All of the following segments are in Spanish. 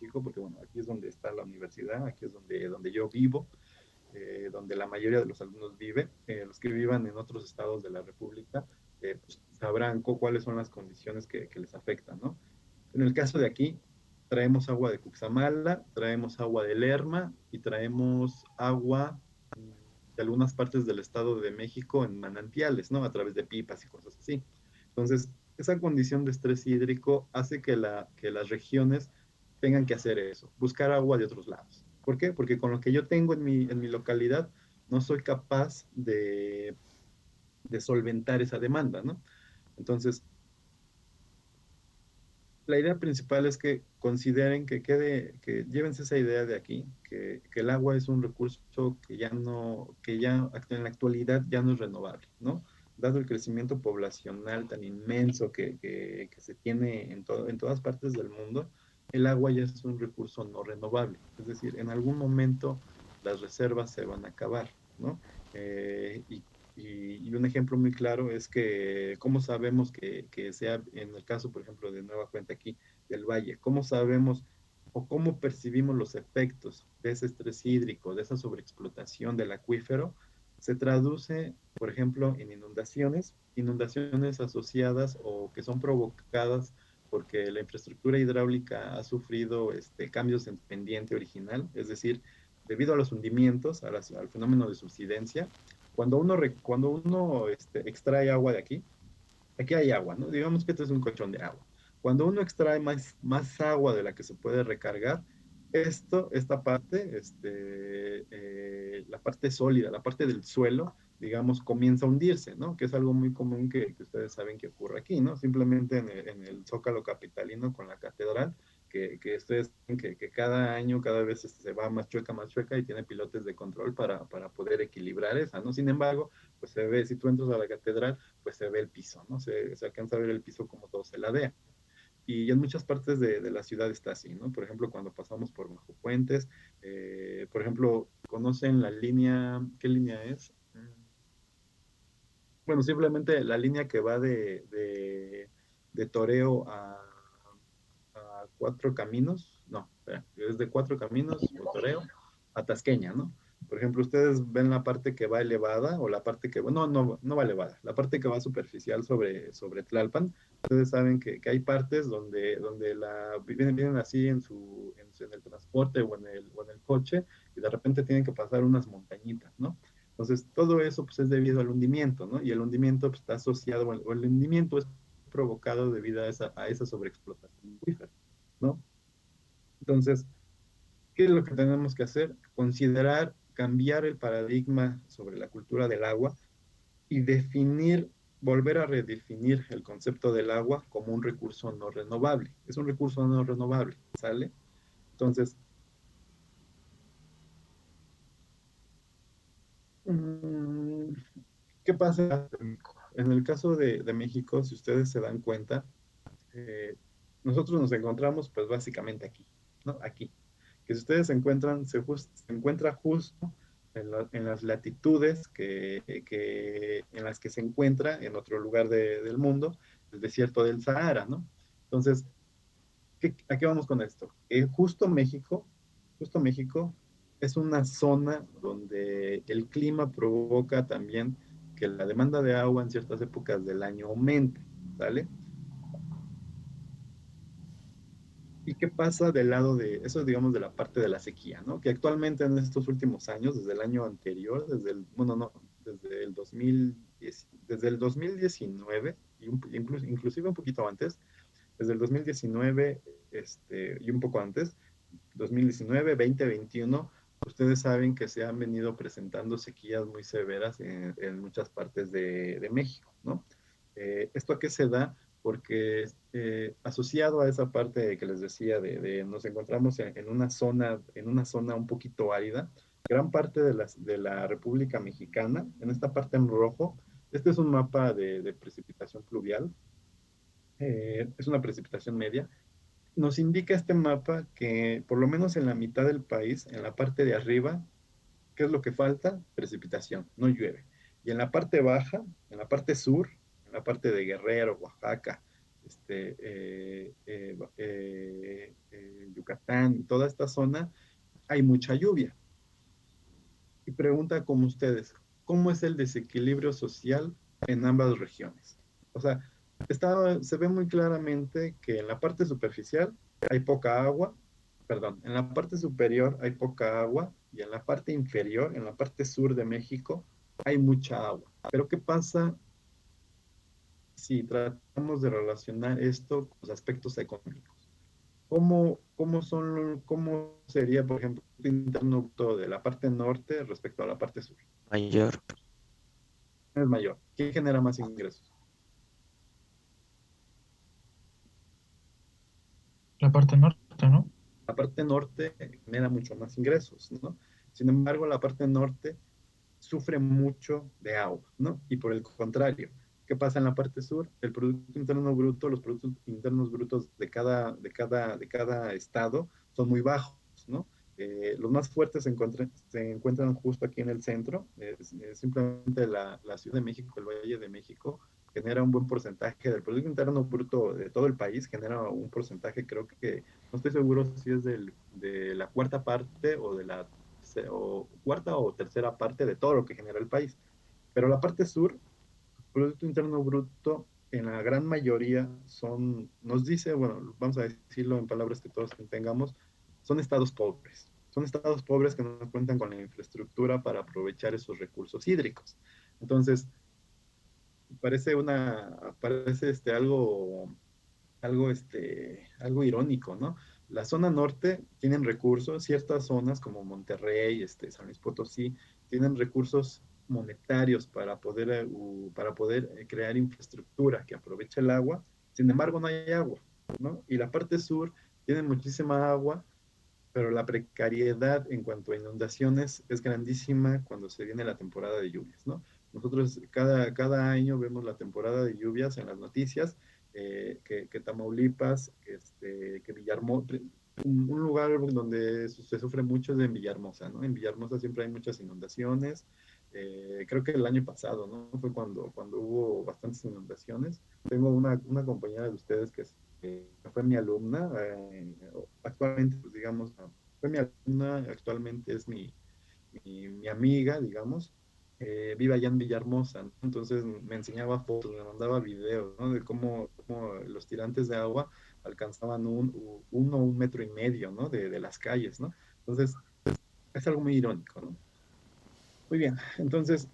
México, porque bueno, aquí es donde está la universidad, aquí es donde yo vivo, donde la mayoría de los alumnos vive. Los que vivan en otros estados de la República, pues, sabrán cuáles son las condiciones que les afectan, ¿no? En el caso de aquí, traemos agua de Cuxamala, traemos agua de Lerma y traemos agua de algunas partes del Estado de México en manantiales, ¿no? A través de pipas y cosas así. Entonces, esa condición de estrés hídrico hace que las regiones tengan que hacer eso, buscar agua de otros lados. ¿Por qué? Porque con lo que yo tengo en mi localidad, no soy capaz de solventar esa demanda, ¿no? Entonces, la idea principal es que consideren que llévense esa idea de aquí, que el agua es un recurso que ya en la actualidad ya no es renovable, ¿no? Dado el crecimiento poblacional tan inmenso que se tiene en todas partes del mundo, el agua ya es un recurso no renovable. Es decir, en algún momento las reservas se van a acabar, ¿no? Y un ejemplo muy claro es que, ¿cómo sabemos que sea, en el caso, por ejemplo, de Nueva Cuenta aquí, del Valle, cómo sabemos o cómo percibimos los efectos de ese estrés hídrico, de esa sobreexplotación del acuífero? Se traduce, por ejemplo, en inundaciones, inundaciones asociadas o que son provocadas porque la infraestructura hidráulica ha sufrido cambios en pendiente original, es decir, debido a los hundimientos, al fenómeno de subsidencia. Cuando uno extrae agua de aquí, aquí hay agua, ¿no? Digamos que este es un colchón de agua. Cuando uno extrae más agua de la que se puede recargar, esta parte, la parte sólida, la parte del suelo, digamos, comienza a hundirse, ¿no? Que es algo muy común que ustedes saben que ocurre aquí, ¿no? Simplemente en el Zócalo capitalino con la catedral, que ustedes saben que cada año, cada vez se va más chueca y tiene pilotes de control para poder equilibrar esa, ¿no? Sin embargo, pues se ve, si tú entras a la catedral, pues se ve el piso, ¿no? Se alcanza a ver el piso como todo se ladea. Y en muchas partes de la ciudad está así, ¿no? Por ejemplo, cuando pasamos por bajo puentes, por ejemplo, ¿conocen la línea? ¿Qué línea es? Bueno, simplemente la línea que va de Toreo a Cuatro Caminos, no, espera, es de Cuatro Caminos o Toreo a Tasqueña, ¿no? Por ejemplo, ustedes ven la parte que va elevada o la parte que, bueno, no va elevada, la parte que va superficial sobre Tlalpan. Ustedes saben que hay partes vienen así en el transporte o en el coche y de repente tienen que pasar unas montañitas, ¿no? Entonces, todo eso pues, es debido al hundimiento, ¿no? Y el hundimiento pues, está asociado, o el hundimiento es provocado debido a esa sobreexplotación acuífera, ¿no? Entonces, ¿qué es lo que tenemos que hacer? Considerar cambiar el paradigma sobre la cultura del agua y volver a redefinir el concepto del agua como un recurso no renovable. Es un recurso no renovable, ¿sale? Entonces, mm, ¿qué pasa en el caso de México? Si ustedes se dan cuenta, eh, nosotros nos encontramos pues básicamente aquí, ¿no? Aquí. Que si ustedes se encuentran, se encuentra justo en las latitudes en las que se encuentra en otro lugar del mundo, el desierto del Sahara, ¿no? Entonces, ¿a qué vamos con esto? Justo México es una zona donde el clima provoca también que la demanda de agua en ciertas épocas del año aumente, ¿sale? ¿Y qué pasa del lado de eso, digamos, de la parte de la sequía, ¿no? Que actualmente en estos últimos años, desde el año anterior, bueno, no, desde el 2019, inclusive un poquito antes, desde el 2019, y un poco antes, 2019, 2021, ustedes saben que se han venido presentando sequías muy severas en muchas partes de México, ¿no? ¿Esto a qué se da? Porque asociado a esa parte que les decía nos encontramos en una zona un poquito árida, gran parte de la República Mexicana, en esta parte en rojo, este es un mapa de precipitación pluvial, es una precipitación media, nos indica este mapa que por lo menos en la mitad del país, en la parte de arriba, ¿qué es lo que falta? Precipitación, no llueve. Y en la parte baja, en la parte sur, en la parte de Guerrero, Oaxaca, Yucatán, toda esta zona, hay mucha lluvia. Y pregunta como ustedes, ¿cómo es el desequilibrio social en ambas regiones? O sea, se ve muy claramente que en la parte superficial hay poca agua, perdón, en la parte superior hay poca agua y en la parte inferior, en la parte sur de México, hay mucha agua. Pero ¿qué pasa si tratamos de relacionar esto con los aspectos económicos? ¿Cómo sería, por ejemplo, el interno bruto de la parte norte respecto a la parte sur? Mayor. Es mayor. ¿Quién genera más ingresos? La parte norte, ¿no? La parte norte genera mucho más ingresos, ¿no? Sin embargo, la parte norte sufre mucho de agua, ¿no? Y por el contrario, ¿qué pasa en la parte sur? El Producto Interno Bruto, los Productos Internos Brutos de cada estado son muy bajos, ¿no? Los más fuertes se encuentran justo aquí en el centro. Simplemente la Ciudad de México, el Valle de México, genera un buen porcentaje del Producto Interno Bruto de todo el país, genera un porcentaje, creo que, no estoy seguro si es de la cuarta parte o cuarta o tercera parte de todo lo que genera el país. Pero la parte sur, Producto Interno Bruto, en la gran mayoría nos dice, bueno, vamos a decirlo en palabras que todos entendamos, son estados pobres. Son estados pobres que no cuentan con la infraestructura para aprovechar esos recursos hídricos. Entonces, parece algo irónico, ¿no? La zona norte tienen recursos, ciertas zonas como Monterrey, San Luis Potosí, tienen recursos monetarios para poder crear infraestructura que aproveche el agua, sin embargo no hay agua, ¿no? Y la parte sur tiene muchísima agua, pero la precariedad en cuanto a inundaciones es grandísima cuando se viene la temporada de lluvias, ¿no? Nosotros cada año vemos la temporada de lluvias en las noticias, que Tamaulipas, que Villahermosa, un lugar donde se sufre mucho es en Villahermosa, ¿no? En Villahermosa siempre hay muchas inundaciones. Creo que el año pasado, ¿no? Fue cuando hubo bastantes inundaciones. Tengo una compañera de ustedes que fue mi alumna, actualmente, pues digamos, no, fue mi alumna, actualmente es mi amiga, digamos, vive allá en Villahermosa, ¿no? Entonces me enseñaba fotos, me mandaba videos, ¿no? De cómo los tirantes de agua alcanzaban 1 o 1,5 metros, ¿no? De las calles, ¿no? Entonces, es algo muy irónico, ¿no? Muy bien, entonces,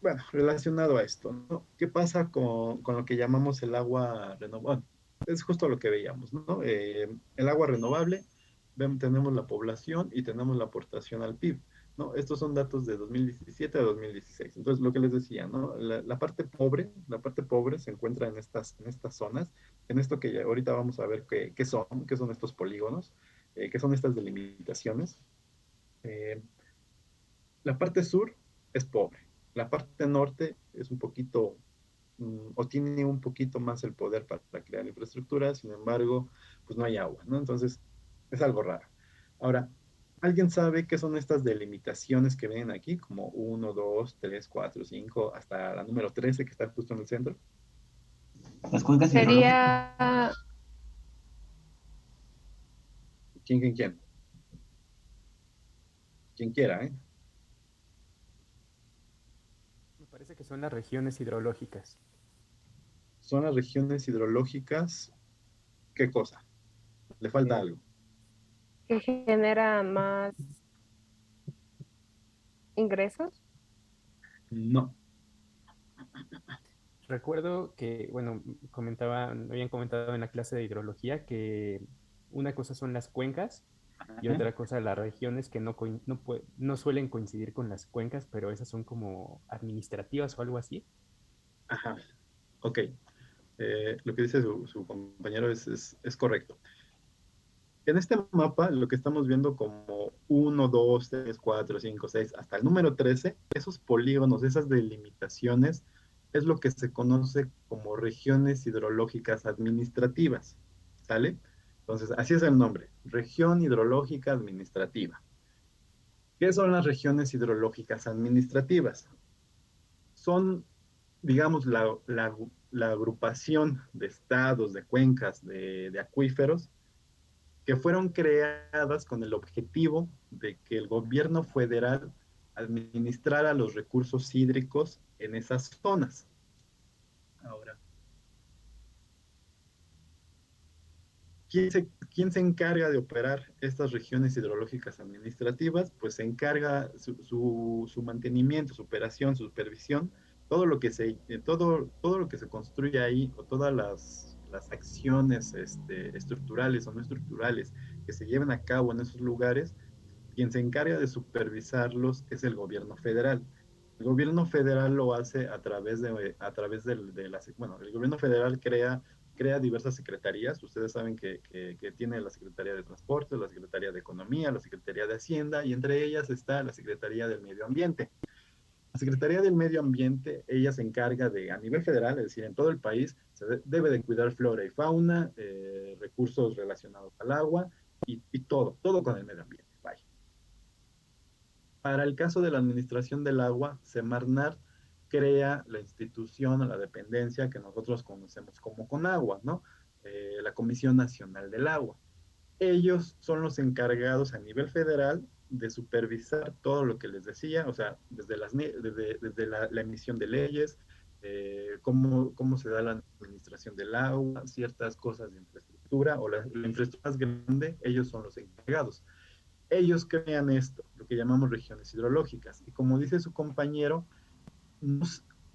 bueno, relacionado a esto, ¿no? ¿Qué pasa con lo que llamamos el agua renovable? Es justo lo que veíamos, ¿no? El agua renovable, tenemos la población y tenemos la aportación al PIB, ¿no? Estos son datos de 2017 a 2016. Entonces, lo que les decía, ¿no? La parte pobre se encuentra en estas zonas, en esto que ahorita vamos a ver qué son estos polígonos, qué son estas delimitaciones. Eh, la parte sur es pobre. La parte norte es un poquito, o tiene un poquito más el poder para crear infraestructura, sin embargo, pues no hay agua, ¿no? Entonces, es algo raro. Ahora, ¿alguien sabe qué son estas delimitaciones que ven aquí? Como 1, 2, 3, 4, 5, hasta la número 13 que está justo en el centro. Las cuencas hidrológicas. Sería, ¿Quién, quién, quién? Quien quiera, ¿eh? Me parece que son las regiones hidrológicas. Son las regiones hidrológicas. ¿Qué cosa? Le falta Eh, algo. que genera más ingresos. No. Recuerdo que, bueno, habían comentado en la clase de hidrología que una cosa son las cuencas y Ajá. otra cosa las regiones que no suelen coincidir con las cuencas, pero esas son como administrativas o algo así. Ajá. Ok. Lo que dice su compañero es correcto. En este mapa, lo que estamos viendo como 1, 2, 3, 4, 5, 6, hasta el número 13, esos polígonos, esas delimitaciones, es lo que se conoce como regiones hidrológicas administrativas. ¿Sale? Entonces, así es el nombre, región hidrológica administrativa. ¿Qué son las regiones hidrológicas administrativas? Son, digamos, la agrupación de estados, de cuencas, de acuíferos, que fueron creadas con el objetivo de que el gobierno federal administrara los recursos hídricos en esas zonas. Ahora, ¿quién se encarga de operar estas regiones hidrológicas administrativas? Pues se encarga su mantenimiento, su operación, su supervisión, todo lo que se construye ahí, o todas las acciones estructurales o no estructurales que se lleven a cabo en esos lugares, quien se encarga de supervisarlos es el gobierno federal. El gobierno federal lo hace bueno, el gobierno federal crea diversas secretarías. Ustedes saben que tiene la Secretaría de Transporte, la Secretaría de Economía, la Secretaría de Hacienda, y entre ellas está la Secretaría del Medio Ambiente. La Secretaría del Medio Ambiente, ella se encarga de, a nivel federal, es decir, en todo el país, debe de cuidar flora y fauna, recursos relacionados al agua y todo con el medio ambiente. Vaya. Para el caso de la administración del agua, Semarnat crea la institución o la dependencia que nosotros conocemos como Conagua, ¿no? La Comisión Nacional del Agua. Ellos son los encargados a nivel federal de supervisar todo lo que les decía, o sea, desde la emisión de leyes, cómo se da la administración del agua, ciertas cosas de infraestructura, o la infraestructura más grande, ellos son los encargados. Ellos crean esto, lo que llamamos regiones hidrológicas. Y como dice su compañero,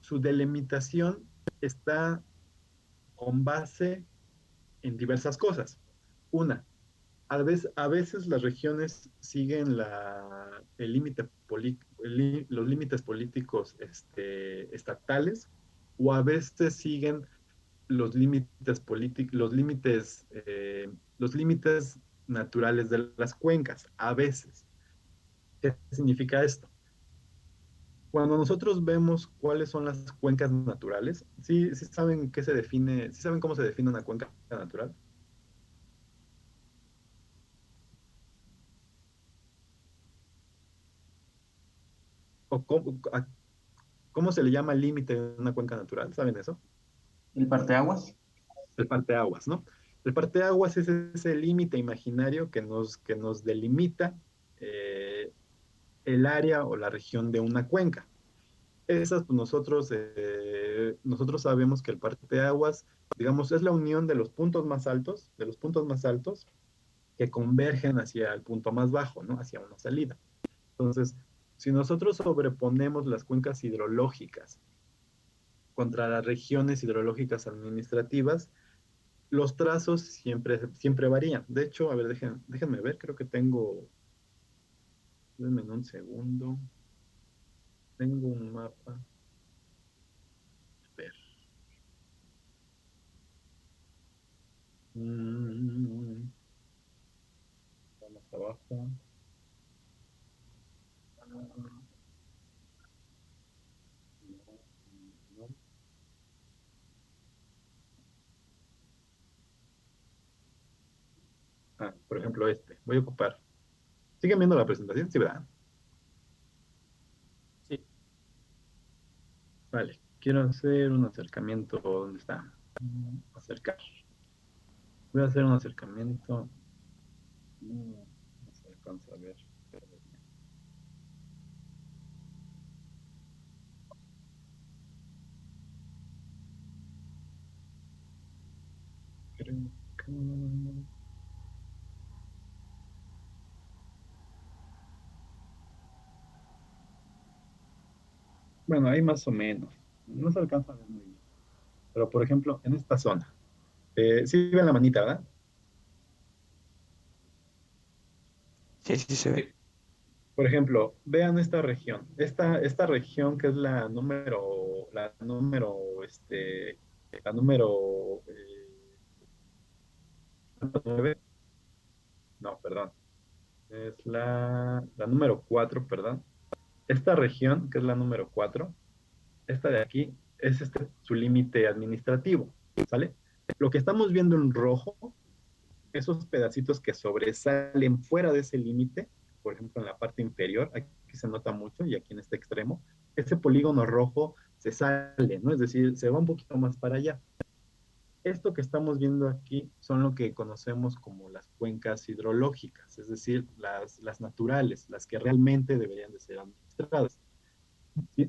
su delimitación está con base en diversas cosas. Una, a veces las regiones siguen el límite los límites políticos estatales, o a veces siguen los límites políticos, los límites naturales de las cuencas, a veces. ¿Qué significa esto? Cuando nosotros vemos cuáles son las cuencas naturales, sí saben qué se define, sí saben cómo se define una cuenca natural. ¿O cómo se le llama el límite de una cuenca natural? ¿Saben eso? ¿El parteaguas? El parteaguas, ¿no? El parteaguas es ese límite imaginario que nos delimita eh, el área o la región de una cuenca. Esas, pues nosotros sabemos que el parteaguas, digamos, es la unión de los puntos más altos que convergen hacia el punto más bajo, ¿no? Hacia una salida. Entonces, si nosotros sobreponemos las cuencas hidrológicas contra las regiones hidrológicas administrativas, los trazos siempre varían. De hecho, a ver, déjenme ver, creo que denme un segundo, tengo un mapa. A ver. Vamos abajo. No. Por ejemplo, voy a ocupar. ¿Siguen viendo la presentación? Sí, ¿verdad? Sí. Vale, quiero hacer un acercamiento. ¿Dónde está? Acercar. Voy a hacer un acercamiento. No se alcanza a ver. Creo que... Bueno, ahí más o menos. No se alcanza a ver muy bien. Pero, por ejemplo, en esta zona. Sí ven la manita, ¿verdad? Sí, sí se ve. Por ejemplo, vean esta región. Esta región que es la número 9. No, perdón. Es la número 4, perdón. Esta región, que es la número 4, esta de aquí, es su límite administrativo, ¿sale? Lo que estamos viendo en rojo, esos pedacitos que sobresalen fuera de ese límite, por ejemplo, en la parte inferior, aquí se nota mucho, y aquí en este extremo, ese polígono rojo se sale, ¿no? Es decir, se va un poquito más para allá. Esto que estamos viendo aquí son lo que conocemos como las cuencas hidrológicas, es decir, las naturales, las que realmente deberían de ser administradas.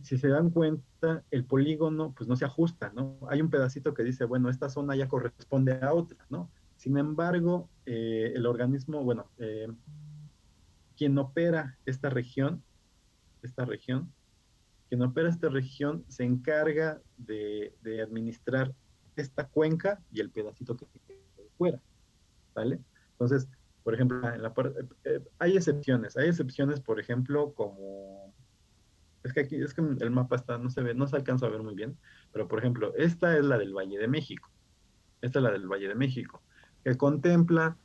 Si se dan cuenta, el polígono pues no se ajusta, ¿no? Hay un pedacito que dice, bueno, esta zona ya corresponde a otra, ¿no? Sin embargo, el organismo, bueno, quien opera esta región, quien opera esta región se encarga de administrar esta cuenca y el pedacito que queda fuera, ¿vale? Entonces, por ejemplo, hay excepciones, por ejemplo, como es que aquí, es que el mapa está, no se ve, no se alcanza a ver muy bien, pero por ejemplo, esta es la del Valle de México. Esta es la del Valle de México, que contempla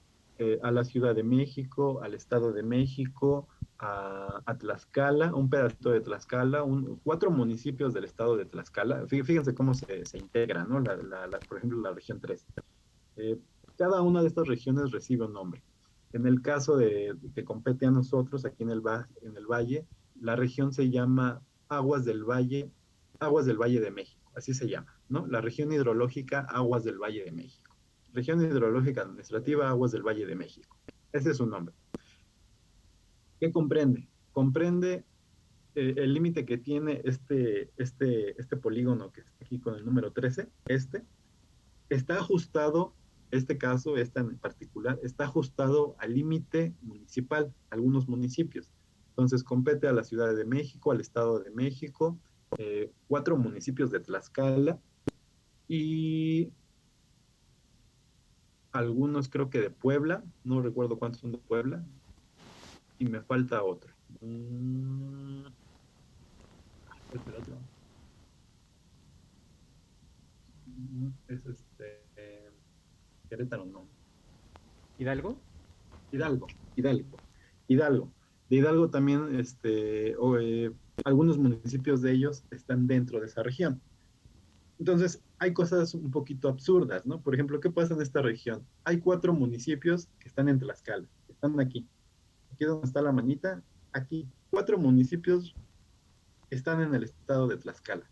a la Ciudad de México, al Estado de México, a Tlaxcala, un pedacito de Tlaxcala, cuatro municipios del Estado de Tlaxcala. Fíjense cómo se integra, ¿no? Por ejemplo, la región 3. Eh, Cada una de estas regiones recibe un nombre. En el caso de que compete a nosotros, aquí en el Valle, la región se llama Aguas del Valle de México, así se llama, ¿no? La región hidrológica Aguas del Valle de México. Región hidrológica administrativa Aguas del Valle de México. Ese es su nombre. ¿Qué comprende? Comprende el límite que tiene este polígono que está aquí con el número 13, está ajustado, este caso, esta en particular, está ajustado al límite municipal, algunos municipios. Entonces compete a la Ciudad de México, al Estado de México, cuatro municipios de Tlaxcala y algunos creo que de Puebla, no recuerdo cuántos son de Puebla, y me falta otro. ¿Cuál es el otro? Es Querétaro, no. ¿Hidalgo? Hidalgo, Hidalgo, Hidalgo. De Hidalgo también, algunos municipios de ellos están dentro de esa región. Entonces, hay cosas un poquito absurdas, ¿no? Por ejemplo, ¿qué pasa en esta región? Hay cuatro municipios que están en Tlaxcala, que están aquí. Aquí donde está la manita, aquí. Cuatro municipios están en el estado de Tlaxcala.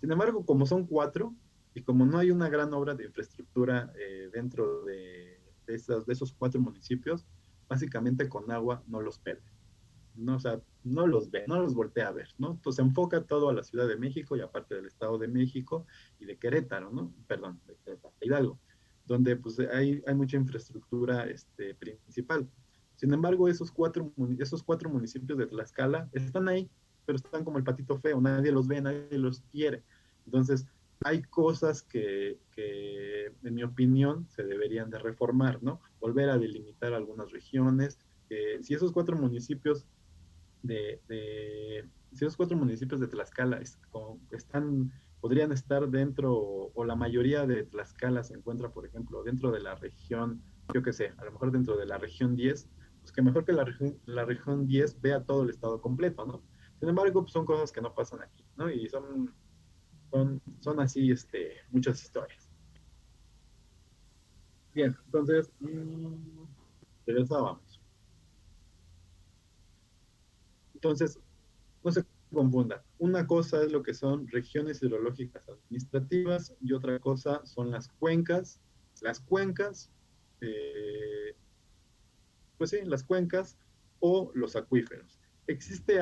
Sin embargo, como son cuatro, y como no hay una gran obra de infraestructura dentro de esos cuatro municipios, básicamente con agua no los perde. ¿No? O sea, no los ve, no los voltea a ver, ¿no? Entonces se enfoca todo a la Ciudad de México y aparte del Estado de México y de Querétaro, ¿no? Perdón, de Querétaro, de Hidalgo, donde pues hay mucha infraestructura principal. Sin embargo, esos cuatro municipios de Tlaxcala están ahí, pero están como el patito feo, nadie los ve, nadie los quiere. Entonces, hay cosas en mi opinión, se deberían de reformar, ¿no? Volver a delimitar algunas regiones. Si esos cuatro municipios si esos cuatro municipios de Tlaxcala podrían estar dentro, o la mayoría de Tlaxcala se encuentra, por ejemplo, dentro de la región, yo qué sé, a lo mejor dentro de la región 10, pues que mejor que la región 10 vea todo el estado completo, ¿no? Sin embargo, pues son cosas que no pasan aquí, ¿no? Y son así, muchas historias. Bien, entonces, regresábamos. Entonces, no se confunda. Una cosa es lo que son regiones hidrológicas administrativas y otra cosa son las cuencas. Las cuencas, eh, pues sí, las cuencas o los acuíferos. Existe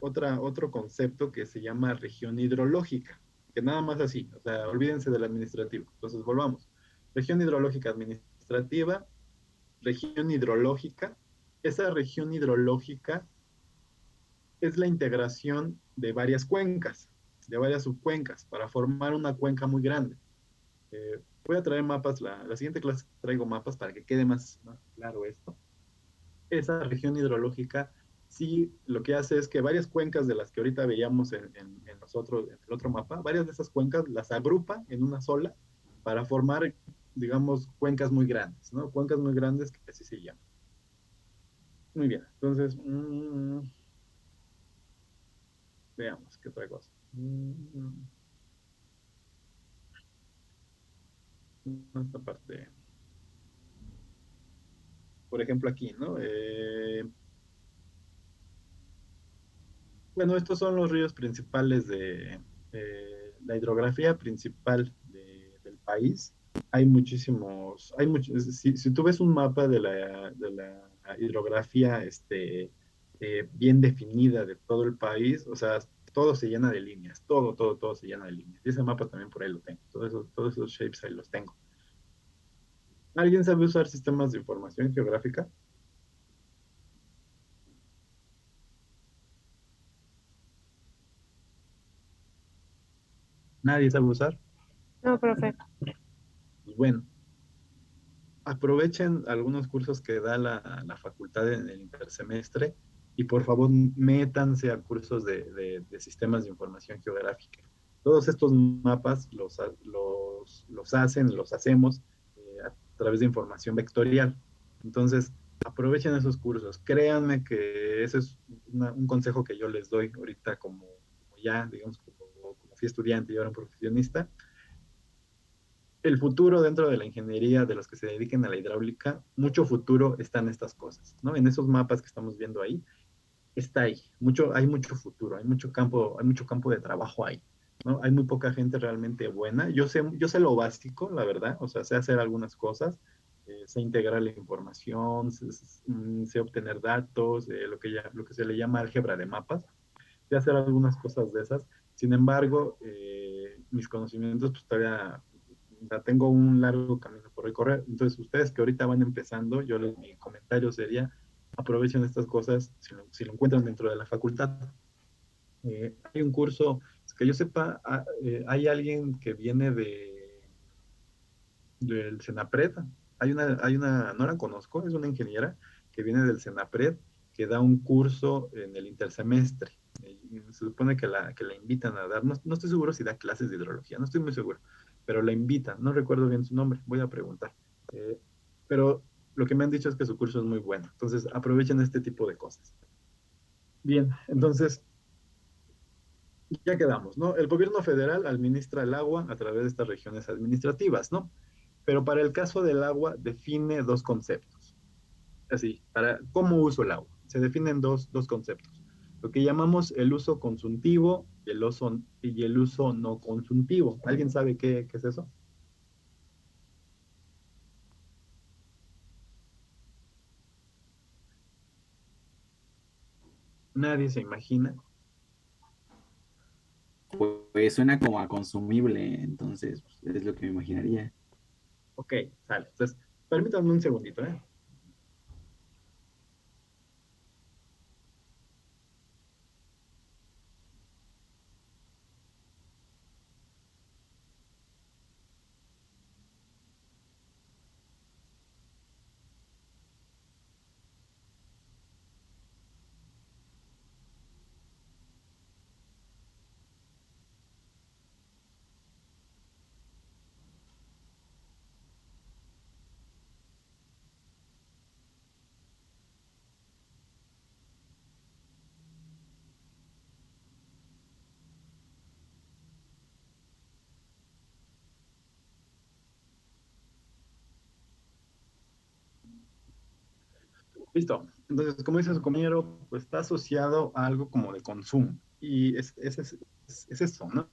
otro concepto que se llama región hidrológica, que nada más así, o sea, olvídense del administrativo. Entonces, volvamos. Región hidrológica administrativa, región hidrológica. Esa región hidrológica es la integración de varias cuencas, de varias subcuencas, para formar una cuenca muy grande. Voy a traer mapas, la siguiente clase traigo mapas para que quede más claro esto. Esa región hidrológica sí lo que hace es que varias cuencas de las que ahorita veíamos en el otro mapa, varias de esas cuencas las agrupa en una sola para formar, digamos, cuencas muy grandes, ¿no? Cuencas muy grandes que así se llaman. Muy bien, entonces, veamos qué otra cosa. Esta parte, por ejemplo, aquí, ¿no? Bueno, estos son los ríos principales de la hidrografía principal del país. Hay muchísimos, si tú ves un mapa de la hidrografía bien definida de todo el país, o sea, todo se llena de líneas, todo se llena de líneas. Y ese mapa también por ahí lo tengo, todos esos shapes ahí los tengo. ¿Alguien sabe usar sistemas de información geográfica? ¿Nadie sabe usar? No, profe. Pues bueno, aprovechen algunos cursos que da la facultad en el intersemestre y por favor métanse a cursos de sistemas de información geográfica. Todos estos mapas los hacemos a través de información vectorial. Entonces, aprovechen esos cursos. Créanme que ese es un consejo que yo les doy ahorita como ya, digamos, como fui estudiante y ahora un profesionista. El futuro dentro de la ingeniería, de los que se dediquen a la hidráulica, mucho futuro está en estas cosas, ¿no? En esos mapas que estamos viendo ahí, está ahí. Hay mucho futuro, hay mucho campo de trabajo ahí, ¿no? Hay muy poca gente realmente buena. Yo sé lo básico, la verdad, o sea, sé hacer algunas cosas, sé integrar la información, sé obtener datos, lo que se le llama álgebra de mapas, sé hacer algunas cosas de esas. Sin embargo, mis conocimientos pues todavía tengo un largo camino por recorrer. Entonces, ustedes que ahorita van empezando, mi comentario sería, aprovechen estas cosas si lo encuentran dentro de la facultad. Hay un curso, que yo sepa, hay alguien que viene del Senapred. No la conozco, es una ingeniera que viene del Senapred, que da un curso en el intersemestre. Se supone que la invitan a dar, no estoy seguro si da clases de hidrología, no estoy muy seguro, pero la invitan, no recuerdo bien su nombre, voy a preguntar. Pero lo que me han dicho es que su curso es muy bueno, entonces aprovechen este tipo de cosas. Bien, entonces ya quedamos, ¿no? El gobierno federal administra el agua a través de estas regiones administrativas, ¿no? Pero para el caso del agua define dos conceptos. Así, para cómo uso el agua. Se definen dos conceptos. Lo que llamamos el uso consultivo y el uso no consultivo. ¿Alguien sabe qué es eso? Nadie se imagina. Pues suena como a consumible, entonces pues, es lo que me imaginaría. Ok, sale. Entonces, permítanme un segundito, ¿eh? Listo. Entonces, como dice su compañero, pues está asociado a algo como de consumo. Y es eso, ¿no?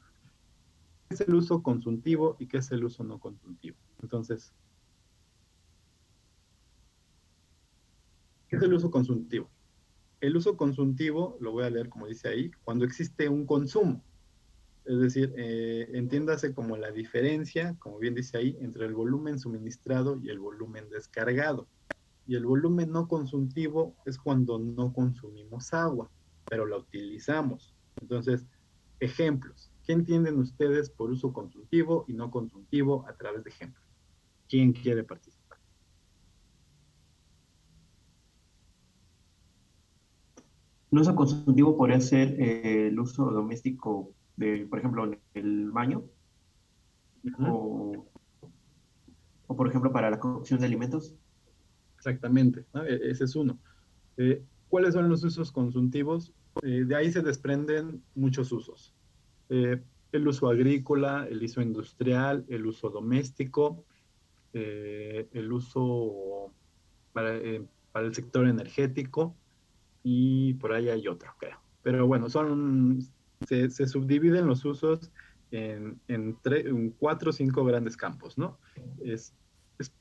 ¿Qué es el uso consultivo y qué es el uso no consultivo? Entonces, ¿qué es el uso consultivo? El uso consultivo, lo voy a leer como dice ahí, cuando existe un consumo. Es decir, entiéndase como la diferencia, como bien dice ahí, entre el volumen suministrado y el volumen descargado. Y el volumen no consultivo es cuando no consumimos agua, pero la utilizamos. Entonces, ejemplos. ¿Qué entienden ustedes por uso consultivo y no consultivo a través de ejemplos? ¿Quién quiere participar? El uso consultivo podría ser el uso doméstico de, por ejemplo, en el baño Ujú. o, o, por ejemplo, para la cocción de alimentos. Exactamente, ¿no? Ese es uno. ¿Cuáles son los usos consultivos? De ahí se desprenden muchos usos. El uso agrícola, el uso industrial, el uso doméstico, el uso para el sector energético y por ahí hay otro, creo. pero bueno, se subdividen los usos en 4 o 5 grandes campos, ¿no? Es, es-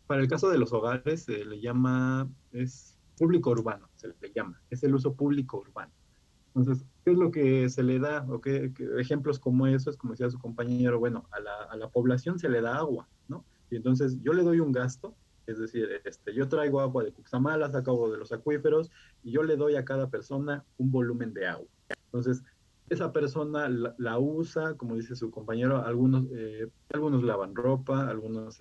para el caso de los hogares se le llama, es público urbano, se le llama, es el uso público urbano. Entonces, ¿qué es lo que se le da? ¿O qué ejemplos como esos, como decía su compañero? Bueno, a la población se le da agua, ¿no? Y entonces yo le doy un gasto, es decir, yo traigo agua de Cuxamala, saco de los acuíferos, y yo le doy a cada persona un volumen de agua. Entonces, esa persona la usa, como dice su compañero, algunos lavan ropa, algunos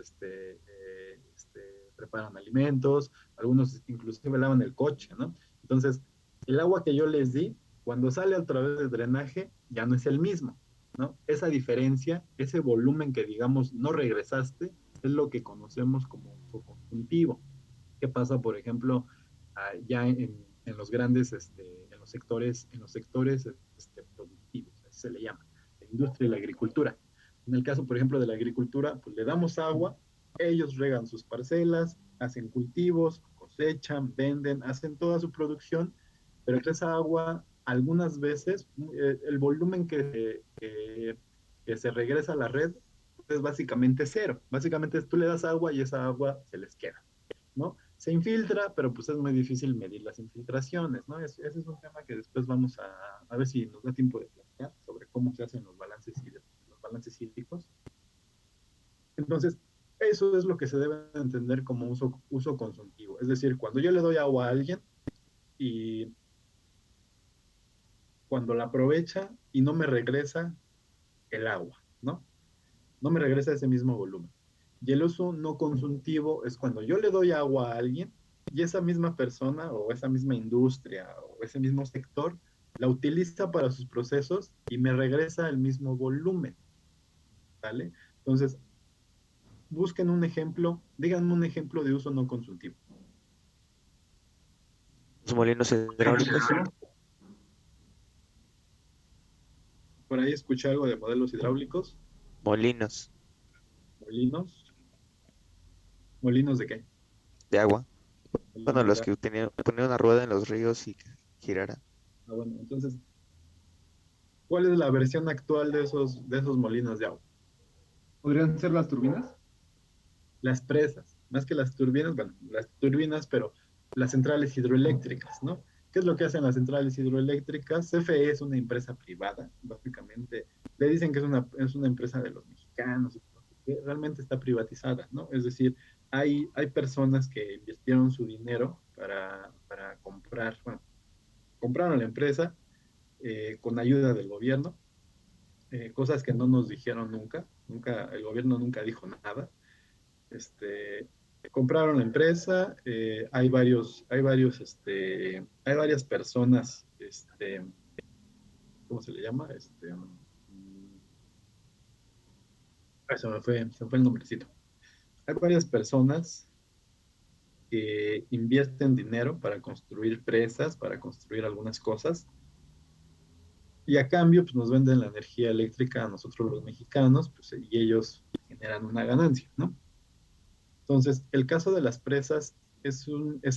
preparan alimentos, algunos inclusive lavan el coche, ¿no? Entonces, el agua que yo les di, cuando sale a través del drenaje, ya no es el mismo, ¿no? Esa diferencia, ese volumen que digamos no regresaste, es lo que conocemos como uso conjuntivo. ¿Qué pasa, por ejemplo, ya en los grandes, en los sectores productivos, así se le llama, la industria y la agricultura? En el caso, por ejemplo, de la agricultura, pues le damos agua, ellos regan sus parcelas, hacen cultivos, cosechan, venden, hacen toda su producción, pero esa agua, algunas veces, el volumen que se regresa a la red es básicamente cero. Básicamente tú le das agua y esa agua se les queda, ¿no? Se infiltra, pero pues es muy difícil medir las infiltraciones, ¿no? Ese es un tema que después vamos a ver si nos da tiempo de platicar sobre cómo se hacen los balances hídricos. Entonces, eso es lo que se debe entender como uso consultivo. Es decir, cuando yo le doy agua a alguien y cuando la aprovecha y no me regresa el agua, ¿no? No me regresa ese mismo volumen. Y el uso no consultivo es cuando yo le doy agua a alguien y esa misma persona o esa misma industria o ese mismo sector la utiliza para sus procesos y me regresa el mismo volumen, ¿vale? Entonces, busquen un ejemplo, díganme un ejemplo de uso no consultivo. Los molinos hidráulicos. Por ahí escuché algo de modelos hidráulicos, Molinos molinos. ¿Molinos de qué? de agua. Bueno, Molinos de los agua. que ponían una rueda en los ríos y que girara. Bueno, entonces, ¿cuál es la versión actual de esos molinos de agua? ¿Podrían ser las turbinas? Las presas, más que las turbinas, bueno, las turbinas, pero las centrales hidroeléctricas, ¿no? ¿Qué es lo que hacen las centrales hidroeléctricas? CFE es una empresa privada, básicamente. Le dicen que es una empresa de los mexicanos, que realmente está privatizada, ¿no? Es decir, hay personas que invirtieron su dinero para comprar, bueno, compraron la empresa con ayuda del gobierno, cosas que no nos dijeron nunca, el gobierno nunca dijo nada. este, Compraron la empresa, hay varias personas, ¿cómo se le llama? Se me fue el nombrecito. Hay varias personas que invierten dinero para construir presas, para construir algunas cosas, y a cambio pues, nos venden la energía eléctrica a nosotros los mexicanos, pues, y ellos generan una ganancia, ¿no? Entonces, el caso de las presas es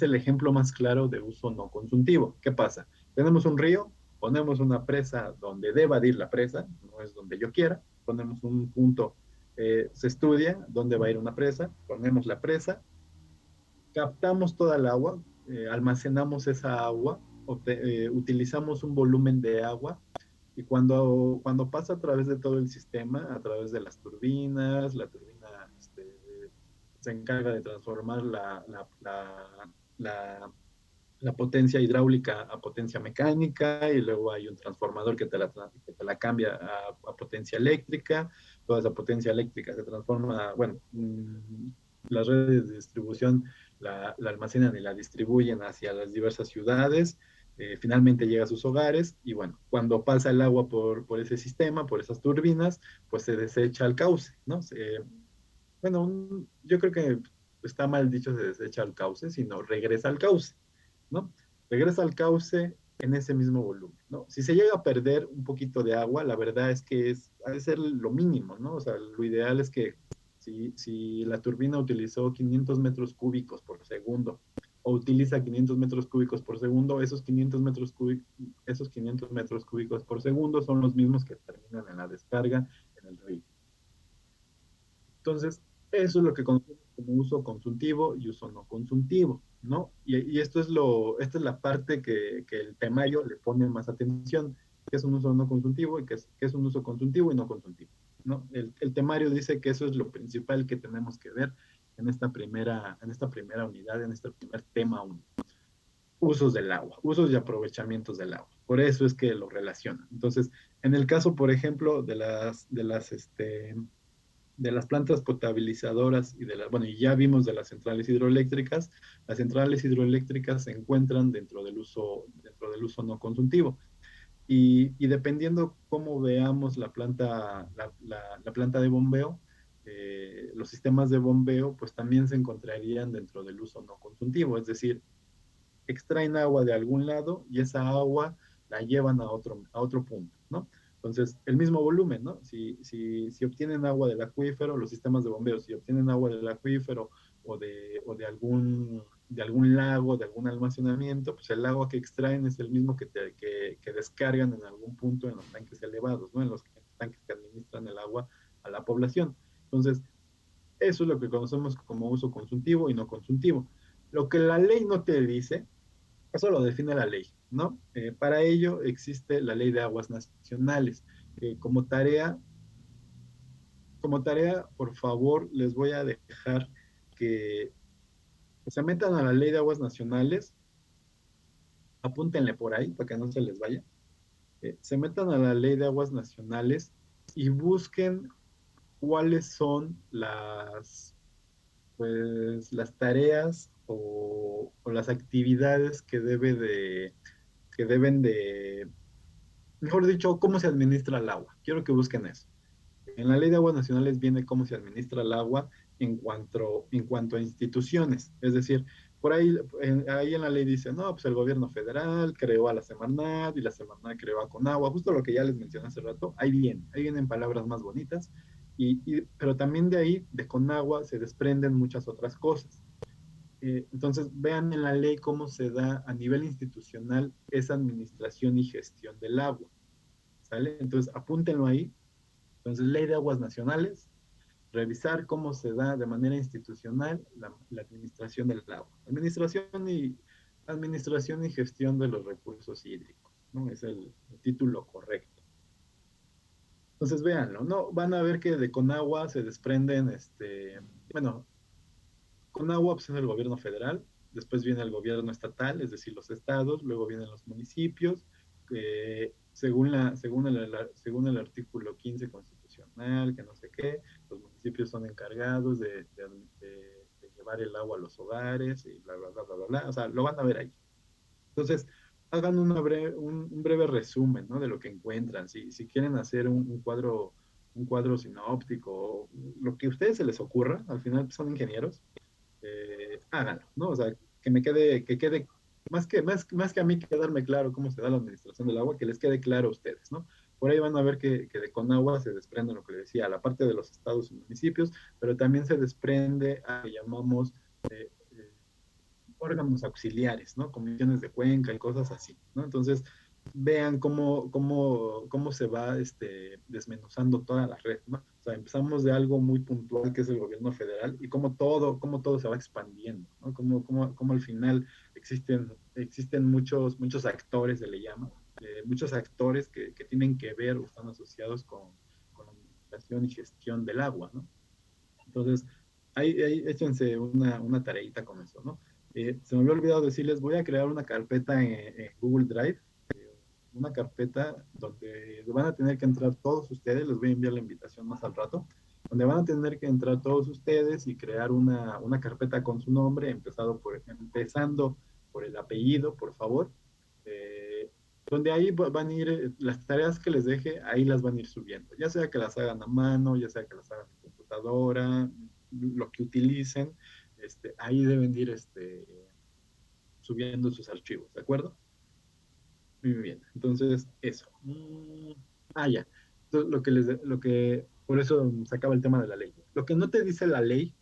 el ejemplo más claro de uso no consultivo. ¿Qué pasa? Tenemos un río, ponemos una presa donde deba ir la presa, no es donde yo quiera, ponemos un punto, se estudia dónde va a ir una presa, ponemos la presa, captamos toda el agua, almacenamos esa agua, utilizamos un volumen de agua y cuando pasa a través de todo el sistema, a través de las turbinas, la turbina se encarga de transformar la, la potencia hidráulica a potencia mecánica y luego hay un transformador que te la cambia a potencia eléctrica. Toda esa potencia eléctrica se transforma, bueno, las redes de distribución la almacenan y la distribuyen hacia las diversas ciudades. Finalmente llega a sus hogares y bueno, cuando pasa el agua por ese sistema, por esas turbinas, pues se desecha al cauce, ¿no? Bueno, yo creo que está mal dicho se desecha al cauce, sino regresa al cauce, ¿no? Regresa al cauce en ese mismo volumen, ¿no? Si se llega a perder un poquito de agua, la verdad es que ha de ser lo mínimo, ¿no? O sea, lo ideal es que si la turbina utilizó 500 metros cúbicos por segundo, o utiliza 500 metros cúbicos por segundo, esos 500 metros cúbicos por segundo son los mismos que terminan en la descarga en el río. Entonces, eso es lo que conocemos como uso consultivo y uso no consultivo, ¿no? Y esta es la parte que el temario le pone más atención, que es un uso no consultivo y que es un uso consultivo y no consultivo, ¿no? El temario dice que eso es lo principal que tenemos que ver en esta primera unidad, en este primer tema 1. Usos del agua, usos y aprovechamientos del agua. Por eso es que lo relacionan. Entonces, en el caso, por ejemplo, de las plantas potabilizadoras bueno, y ya vimos de las centrales hidroeléctricas se encuentran dentro del uso no consultivo. Y dependiendo cómo veamos la planta de bombeo, los sistemas de bombeo, pues también se encontrarían dentro del uso no consultivo, es decir, extraen agua de algún lado y esa agua la llevan a otro punto, ¿no? Entonces, el mismo volumen, ¿no? Si obtienen agua del acuífero, los sistemas de bombeo, si obtienen agua del acuífero o de algún lago, de algún almacenamiento, pues el agua que extraen es el mismo que descargan en algún punto en los tanques elevados, ¿no? En los tanques que administran el agua a la población. Entonces, eso es lo que conocemos como uso consultivo y no consultivo. Lo que la ley no te dice, eso lo define la ley, ¿no? Para ello existe la Ley de Aguas Nacionales. Como tarea, por favor, les voy a dejar que se metan a la Ley de Aguas Nacionales, apúntenle por ahí para que no se les vaya, se metan a la Ley de Aguas Nacionales y busquen cuáles son las tareas o las actividades que deben de, mejor dicho, cómo se administra el agua. Quiero que busquen eso. En la Ley de Aguas Nacionales viene cómo se administra el agua en cuanto a instituciones. Es decir, por ahí en la ley dice, no, pues el gobierno federal creó a la Semarnat y la Semarnat creó a Conagua, justo lo que ya les mencioné hace rato, ahí vienen palabras más bonitas, pero también de ahí, de Conagua, se desprenden muchas otras cosas. Entonces, vean en la ley cómo se da a nivel institucional esa administración y gestión del agua, ¿sale? Entonces, apúntenlo ahí. Entonces, Ley de Aguas Nacionales, revisar cómo se da de manera institucional la administración del agua. Administración y gestión de los recursos hídricos, ¿no? Es el título correcto. Entonces, véanlo, ¿no? Van a ver que de Conagua se desprenden, bueno, Conagua pues, es el gobierno federal, después viene el gobierno estatal, es decir, los estados, luego vienen los municipios, según el artículo 15 constitucional, que no sé qué, los municipios son encargados de llevar el agua a los hogares y bla, bla, bla, bla, bla, bla. O sea, lo van a ver ahí. Entonces, hagan un breve resumen, ¿no? De lo que encuentran. Si quieren hacer un cuadro sinóptico, lo que a ustedes se les ocurra, al final son ingenieros, háganlo, ¿no? O sea, que quede más que a mí quedarme claro cómo se da la administración del agua, que les quede claro a ustedes, ¿no? Por ahí van a ver que de Conagua se desprende lo que les decía, la parte de los estados y municipios, pero también se desprende a lo que llamamos órganos auxiliares, ¿no? Comisiones de cuenca y cosas así, ¿no? Entonces, vean cómo se va desmenuzando toda la red, ¿no? O sea, empezamos de algo muy puntual que es el gobierno federal y cómo todo se va expandiendo, ¿no? Cómo al final existen muchos actores, se le llama, muchos actores que tienen que ver o están asociados con la administración y gestión del agua, ¿no? Entonces, ahí échense una tareita con eso, ¿no? Se me había olvidado decirles, voy a crear una carpeta en Google Drive, una carpeta donde van a tener que entrar todos ustedes, les voy a enviar la invitación más al rato, donde van a tener que entrar todos ustedes y crear una carpeta con su nombre, empezando por el apellido, por favor, donde ahí van a ir, las tareas que les deje, ahí las van a ir subiendo, ya sea que las hagan a mano, ya sea que las hagan en computadora, lo que utilicen, ahí deben ir subiendo sus archivos, ¿de acuerdo? Muy bien, entonces eso. Ya. Entonces, por eso se acaba el tema de la ley. Lo que no te dice la ley,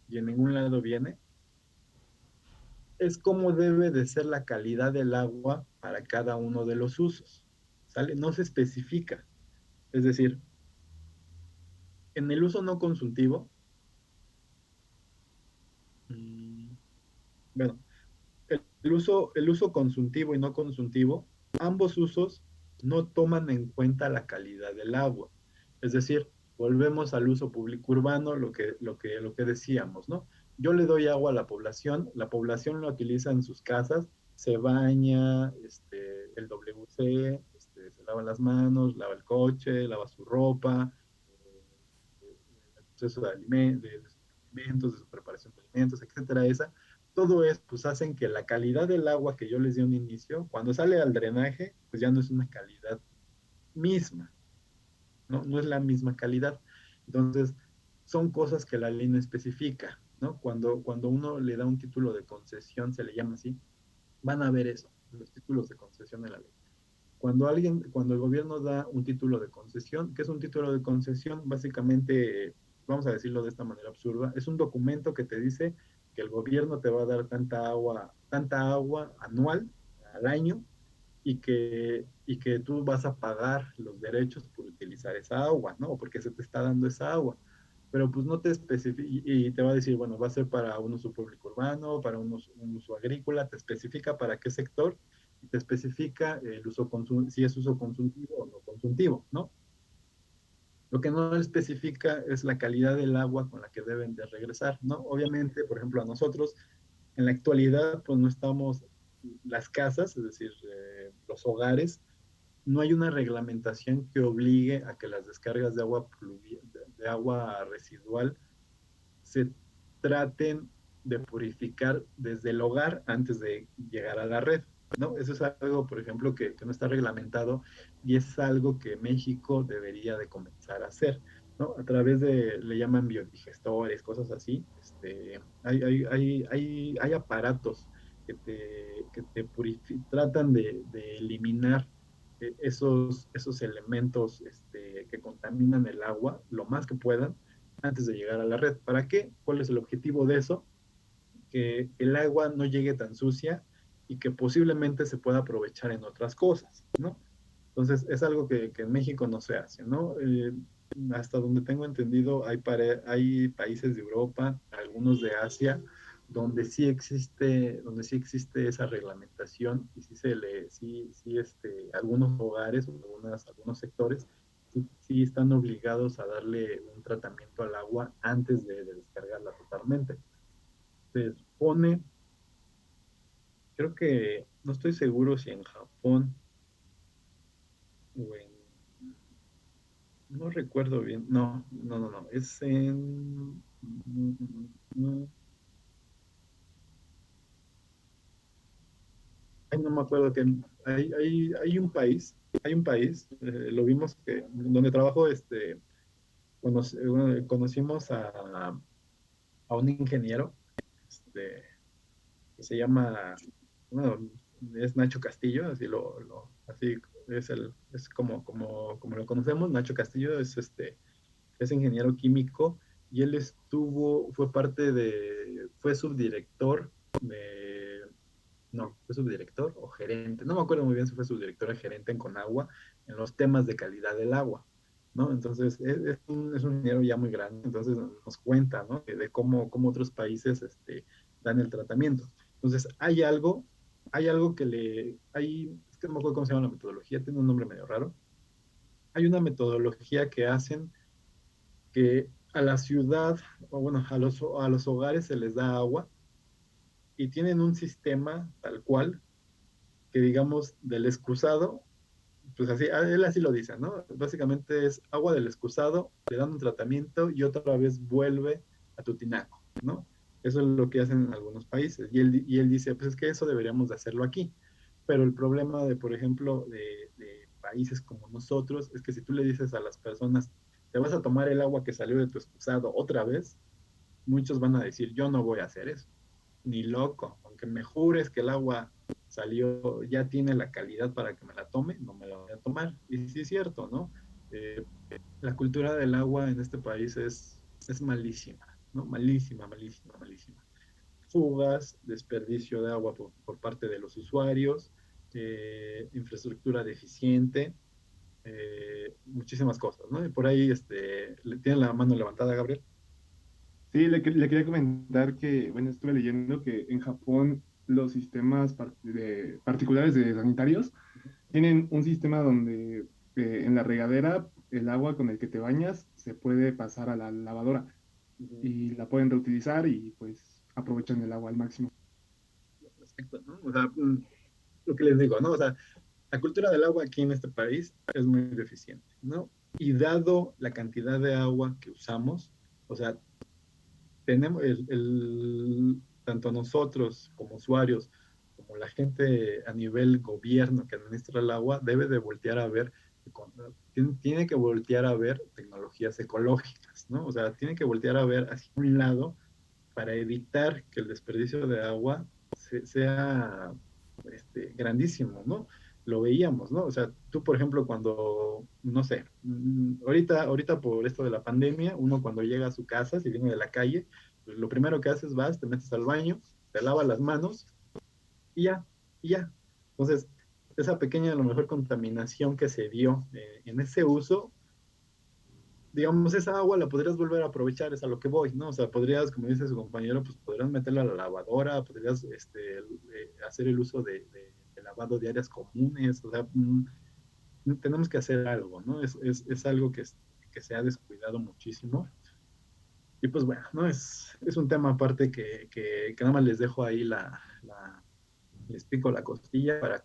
y en ningún lado viene, es cómo debe de ser la calidad del agua para cada uno de los usos, ¿sale? No se especifica. Es decir, en el uso no consultivo, mm, bueno, el uso consultivo y no consultivo, ambos usos no toman en cuenta la calidad del agua. Es decir, volvemos al uso público urbano, lo que decíamos, ¿no? Yo le doy agua a la población la utiliza en sus casas, se baña, el WC, se lava las manos, lava el coche, lava su ropa, el proceso de sus alimentos, de su preparación de alimentos, etcétera, todo eso pues hacen que la calidad del agua que yo les di a un inicio, cuando sale al drenaje, pues ya no es una calidad misma, ¿no? No es la misma calidad. Entonces, son cosas que la ley no especifica, ¿no? Cuando uno le da un título de concesión, se le llama así, van a ver eso, los títulos de concesión de la ley. Cuando el gobierno da un título de concesión, ¿qué es un título de concesión? Básicamente, vamos a decirlo de esta manera absurda, es un documento que te dice que el gobierno te va a dar tanta agua anual al año y que tú vas a pagar los derechos por utilizar esa agua, ¿no? O porque se te está dando esa agua. Pero pues no te especifica y te va a decir, bueno, va a ser para un uso público urbano, para un uso agrícola, te especifica para qué sector y te especifica si es uso consultivo o no consultivo, ¿no? Lo que no especifica es la calidad del agua con la que deben de regresar, ¿no? Obviamente, por ejemplo, a nosotros en la actualidad, pues no estamos, las casas, es decir, los hogares, no hay una reglamentación que obligue a que las descargas de agua residual se traten de purificar desde el hogar antes de llegar a la red, ¿no? Eso es algo, por ejemplo, que no está reglamentado y es algo que México debería de comenzar a hacer, ¿no? A través le llaman biodigestores, cosas así. Hay aparatos que tratan de eliminar esos elementos que contaminan el agua lo más que puedan antes de llegar a la red. ¿Para qué? ¿Cuál es el objetivo de eso? Que el agua no llegue tan sucia y que posiblemente se pueda aprovechar en otras cosas, ¿no? Entonces, es algo que en México no se hace, ¿no? Hasta donde tengo entendido, hay países de Europa, algunos de Asia, donde sí existe esa reglamentación y algunos hogares, algunos sectores, sí están obligados a darle un tratamiento al agua antes de descargarla totalmente. Se supone, creo que, no estoy seguro si en Japón o no recuerdo bien, no, no, no, no, es ay, no me acuerdo que hay un país, lo vimos donde trabajo, conocimos a un ingeniero, este, que se llama, bueno, es Nacho Castillo, así es como lo conocemos. Nacho Castillo es ingeniero químico y él fue subdirector no, fue subdirector o gerente, no me acuerdo muy bien si fue subdirector o gerente en Conagua en los temas de calidad del agua, ¿no? Entonces, es un ingeniero ya muy grande, entonces nos cuenta, ¿no? De cómo otros países dan el tratamiento. Entonces, hay algo es que no me acuerdo cómo se llama la metodología, tiene un nombre medio raro. Hay una metodología que hacen que a la ciudad, o bueno, a los hogares se les da agua y tienen un sistema tal cual que digamos del excusado, pues así, él así lo dice, ¿no? Básicamente es agua del excusado, le dan un tratamiento y otra vez vuelve a tu tinaco, ¿no? Eso es lo que hacen en algunos países. Y él dice, pues es que eso deberíamos de hacerlo aquí. Pero el problema por ejemplo, de países como nosotros, es que si tú le dices a las personas, te vas a tomar el agua que salió de tu excusado otra vez, muchos van a decir, yo no voy a hacer eso, ni loco, aunque me jures que el agua salió, ya tiene la calidad para que me la tome, no me la voy a tomar. Y sí es cierto, ¿no? Eh, la cultura del agua en este país es malísima, ¿no? Malísima, malísima, malísima. fugas, desperdicio de agua por parte de los usuarios, infraestructura deficiente, muchísimas cosas, ¿no? Y por ahí tiene la mano levantada, Gabriel. Sí, le quería comentar que, bueno, estuve leyendo que en Japón los sistemas particulares de sanitarios tienen un sistema donde en la regadera el agua con el que te bañas se puede pasar a la lavadora y la pueden reutilizar y pues aprovechan el agua al máximo. Exacto, ¿no? O sea, lo que les digo, ¿no? O sea, la cultura del agua aquí en este país es muy deficiente, ¿no? Y dado la cantidad de agua que usamos, o sea, tenemos tanto nosotros como usuarios, como la gente a nivel gobierno que administra el agua, debe de voltear a ver, tiene que voltear a ver tecnologías ecológicas, ¿no? O sea, tiene que voltear a ver hacia un lado para evitar que el desperdicio de agua sea grandísimo, ¿no? Lo veíamos, ¿no? O sea, tú, por ejemplo, cuando, no sé, ahorita por esto de la pandemia, uno cuando llega a su casa, si viene de la calle, pues lo primero que haces, vas, te metes al baño, te lavas las manos y ya, y ya. Entonces, esa pequeña, a lo mejor, contaminación que se dio en ese uso, digamos, esa agua la podrías volver a aprovechar, es a lo que voy, ¿no? O sea, podrías, como dice su compañero, pues podrías meterla a la lavadora, podrías hacer el uso de lavado de áreas comunes, o sea, tenemos que hacer algo, ¿no? Es algo que se ha descuidado muchísimo. Y pues bueno, ¿no? Es un tema aparte que nada más les dejo ahí les pico la costilla para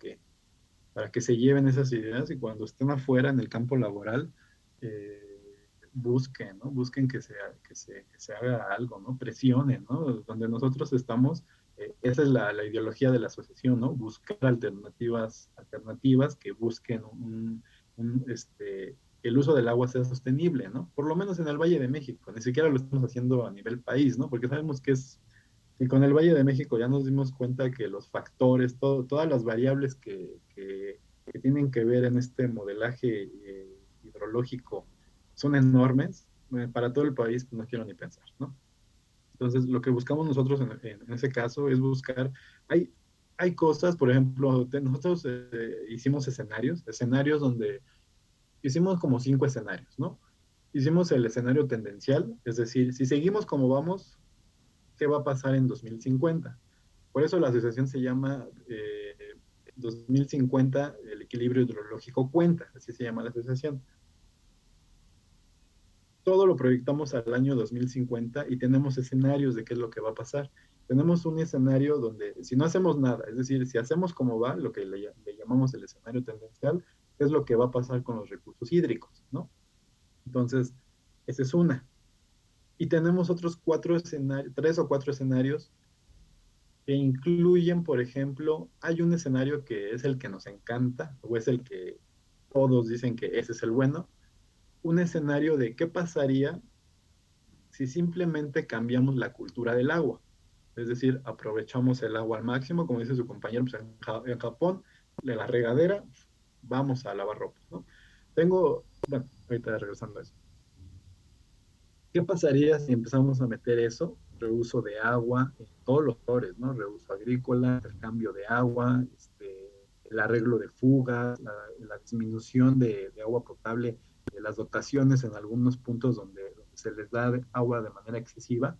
que se lleven esas ideas y cuando estén afuera en el campo laboral, busquen, ¿no? Busquen que se haga algo, ¿no? Presionen, ¿no? Donde nosotros estamos, esa es la ideología de la asociación, ¿no? Buscar alternativas que busquen el uso del agua sea sostenible, ¿no? Por lo menos en el Valle de México, ni siquiera lo estamos haciendo a nivel país, ¿no? Porque sabemos que y con el Valle de México ya nos dimos cuenta que los factores, todas las variables que tienen que ver en este modelaje hidrológico son enormes. Para todo el país, pues no quiero ni pensar, ¿no? Entonces, lo que buscamos nosotros en ese caso es buscar, hay, hay cosas, por ejemplo, nosotros hicimos escenarios donde hicimos como 5 escenarios, ¿no? Hicimos el escenario tendencial, es decir, si seguimos como vamos, ¿qué va a pasar en 2050? Por eso la asociación se llama 2050, el equilibrio hidrológico cuenta, así se llama la asociación. Todo lo proyectamos al año 2050 y tenemos escenarios de qué es lo que va a pasar. Tenemos un escenario donde si no hacemos nada, es decir, si hacemos como va, lo que le llamamos el escenario tendencial, es lo que va a pasar con los recursos hídricos, ¿no? Entonces, esa es una. Y tenemos otros 4 escenarios, 3 o 4 escenarios que incluyen, por ejemplo, hay un escenario que es el que nos encanta, o es el que todos dicen que ese es el bueno, un escenario de qué pasaría si simplemente cambiamos la cultura del agua. Es decir, aprovechamos el agua al máximo, como dice su compañero, pues en Japón, de la regadera, vamos a lavar ropa, ¿no? Bueno, ahorita regresando a eso. ¿Qué pasaría si empezamos a meter eso? Reuso de agua en todos los sectores, ¿no? Reuso agrícola, el cambio de agua, el arreglo de fugas, la disminución de agua potable, de las dotaciones en algunos puntos donde se les da agua de manera excesiva.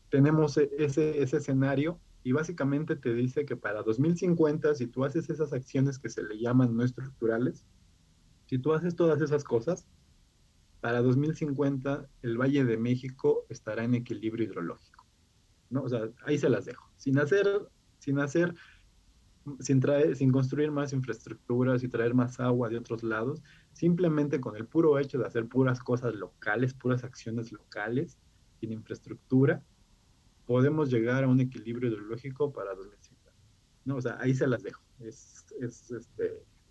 Tenemos ese escenario y básicamente te dice que para 2050, si tú haces esas acciones que se le llaman no estructurales, si tú haces todas esas cosas, para 2050 el Valle de México estará en equilibrio hidrológico, ¿no? O sea, ahí se las dejo. Sin hacer, sin construir más infraestructuras y traer más agua de otros lados, simplemente con el puro hecho de hacer puras cosas locales, puras acciones locales, sin infraestructura, podemos llegar a un equilibrio hidrológico para 2050, ¿no? O sea, ahí se las dejo.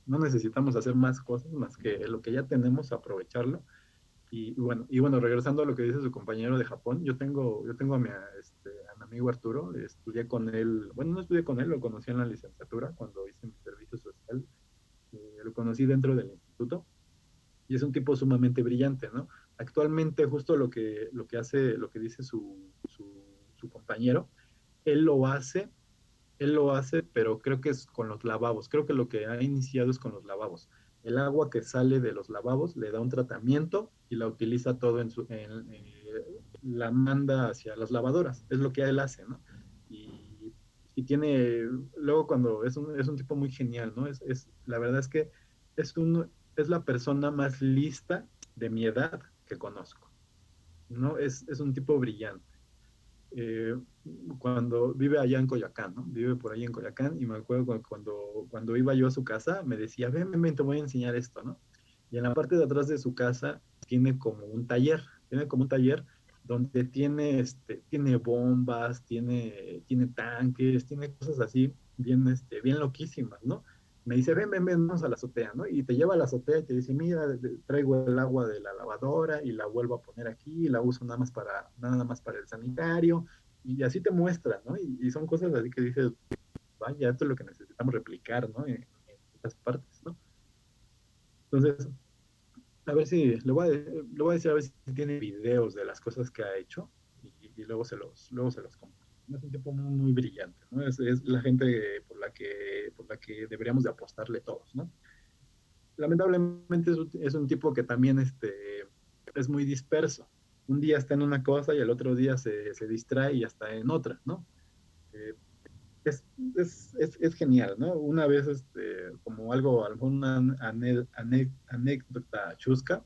No necesitamos hacer más cosas más que lo que ya tenemos, aprovecharlo. Y bueno, regresando a lo que dice su compañero de Japón, yo tengo a mi amigo Arturo, estudié con él, bueno, no estudié con él, lo conocí en la licenciatura cuando hice mi servicio social, lo conocí dentro del instituto, y es un tipo sumamente brillante, ¿no? Actualmente justo lo que dice su compañero, él lo hace, pero creo que es con los lavabos. Creo que lo que ha iniciado es con los lavabos. El agua que sale de los lavabos le da un tratamiento y la utiliza todo la manda hacia las lavadoras. Es lo que él hace, ¿no? Y, y tiene, luego cuando es un tipo muy genial, ¿no? La verdad es que es la persona más lista de mi edad que conozco, ¿no? Es un tipo brillante. eh, Cuando vive allá en Coyoacán, ¿no? Vive por ahí en Coyoacán y me acuerdo cuando iba yo a su casa, me decía, ven, ven, ven, te voy a enseñar esto, ¿no? Y en la parte de atrás de su casa tiene como un taller donde tiene bombas, tiene tanques, tiene cosas así bien, bien loquísimas, ¿no? Me dice, ven, ven, ven, vamos a la azotea, ¿no? Y te lleva a la azotea y te dice, mira, traigo el agua de la lavadora y la vuelvo a poner aquí y la uso nada más para el sanitario. Y así te muestra, ¿no? Y son cosas así que dices, vaya, esto es lo que necesitamos replicar, ¿no? En estas partes, ¿no? Entonces, a ver si, le voy a decir a ver si tiene videos de las cosas que ha hecho y luego se los comparto. Es un tipo muy, muy brillante, ¿no? Es la gente por la que deberíamos de apostarle todos, ¿no? Lamentablemente es un tipo que también es muy disperso. Un día está en una cosa y el otro día se distrae y ya está en otra, ¿no? Eh, es, es genial, ¿no? Una vez, como algo, alguna anécdota chusca,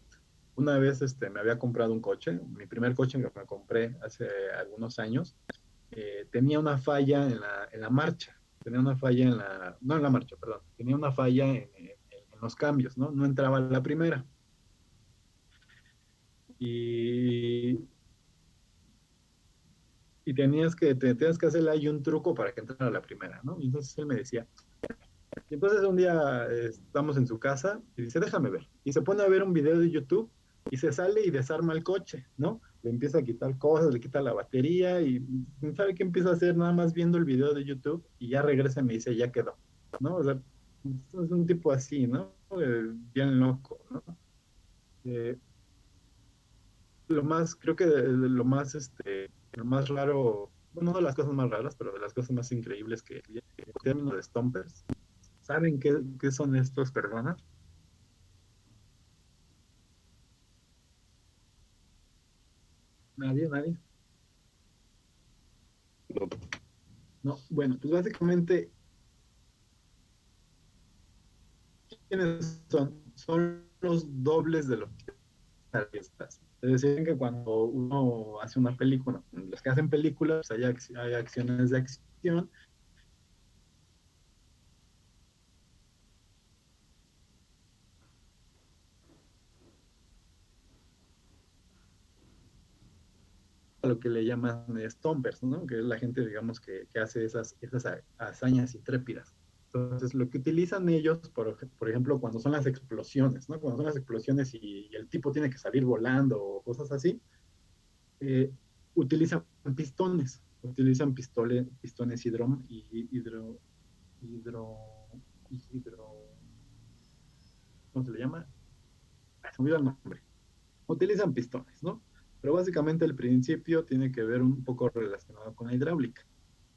una vez me había comprado un coche, mi primer coche que me compré hace algunos años, tenía una falla en la marcha, tenía una falla no en la marcha, perdón, tenía una falla en los cambios, ¿no? No entraba la primera. Y, y tenías que hacerle ahí un truco para que entrara la primera, ¿no? Y entonces él me decía, y entonces un día estamos en su casa y dice, déjame ver. Y se pone a ver un video de YouTube y se sale y desarma el coche, ¿no? Le empieza a quitar cosas, le quita la batería y ¿sabe qué empieza a hacer? Nada más viendo el video de YouTube y ya regresa y me dice, ya quedó, ¿no? O sea, es un tipo así, ¿no? Bien loco, ¿no? Eh, creo que lo más raro, bueno, no de las cosas más raras, pero de las cosas más increíbles que en términos de Stompers, ¿saben qué son estos personas? Nadie, nadie. No, bueno, pues básicamente, ¿quiénes son? Son los dobles de los artistas. Es decir, que cuando uno hace una película, los que hacen películas, hay acciones de acción, lo que le llaman stompers, ¿no? Que es la gente, digamos, que hace esas hazañas intrépidas. Entonces, lo que utilizan ellos, por ejemplo, cuando son las explosiones, ¿no? Cuando son las explosiones y el tipo tiene que salir volando o cosas así, eh, utilizan pistones hidro, hidro, ¿cómo se le llama? Se me olvidó el nombre. Utilizan pistones, ¿no? Pero básicamente el principio tiene que ver un poco relacionado con la hidráulica.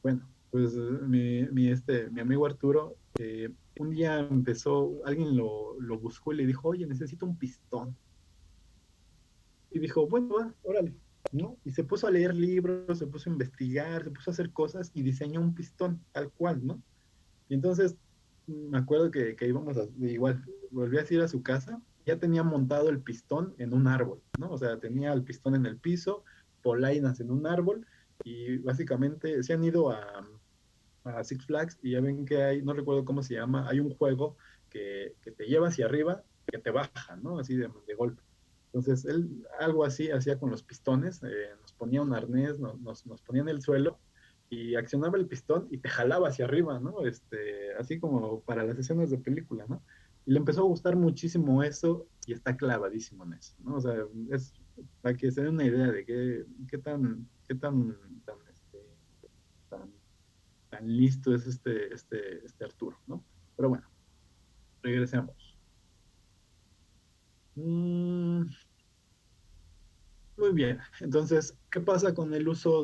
Bueno, pues mi amigo Arturo, un día alguien lo buscó y le dijo, oye, necesito un pistón. Y dijo, bueno, va, órale, ¿no? Y se puso a leer libros, se puso a investigar, se puso a hacer cosas y diseñó un pistón, tal cual, ¿no? Y entonces me acuerdo que íbamos igual, volví a ir a su casa, ya tenía montado el pistón en un árbol, ¿no? O sea, tenía el pistón en el piso, polainas en un árbol, y básicamente se han ido a Six Flags y ya ven que hay, no recuerdo cómo se llama, hay un juego que te lleva hacia arriba, que te baja, ¿no? Así de golpe. Entonces, él algo así hacía con los pistones, nos ponía un arnés, nos ponía en el suelo y accionaba el pistón y te jalaba hacia arriba, ¿no? Así como para las escenas de película, ¿no? Y le empezó a gustar muchísimo eso y está clavadísimo en eso, ¿no? O sea, es para que se den una idea de tan, tan listo es este Arturo, ¿no? Pero bueno, regresemos. Mm, Muy bien. Entonces, ¿qué pasa con el uso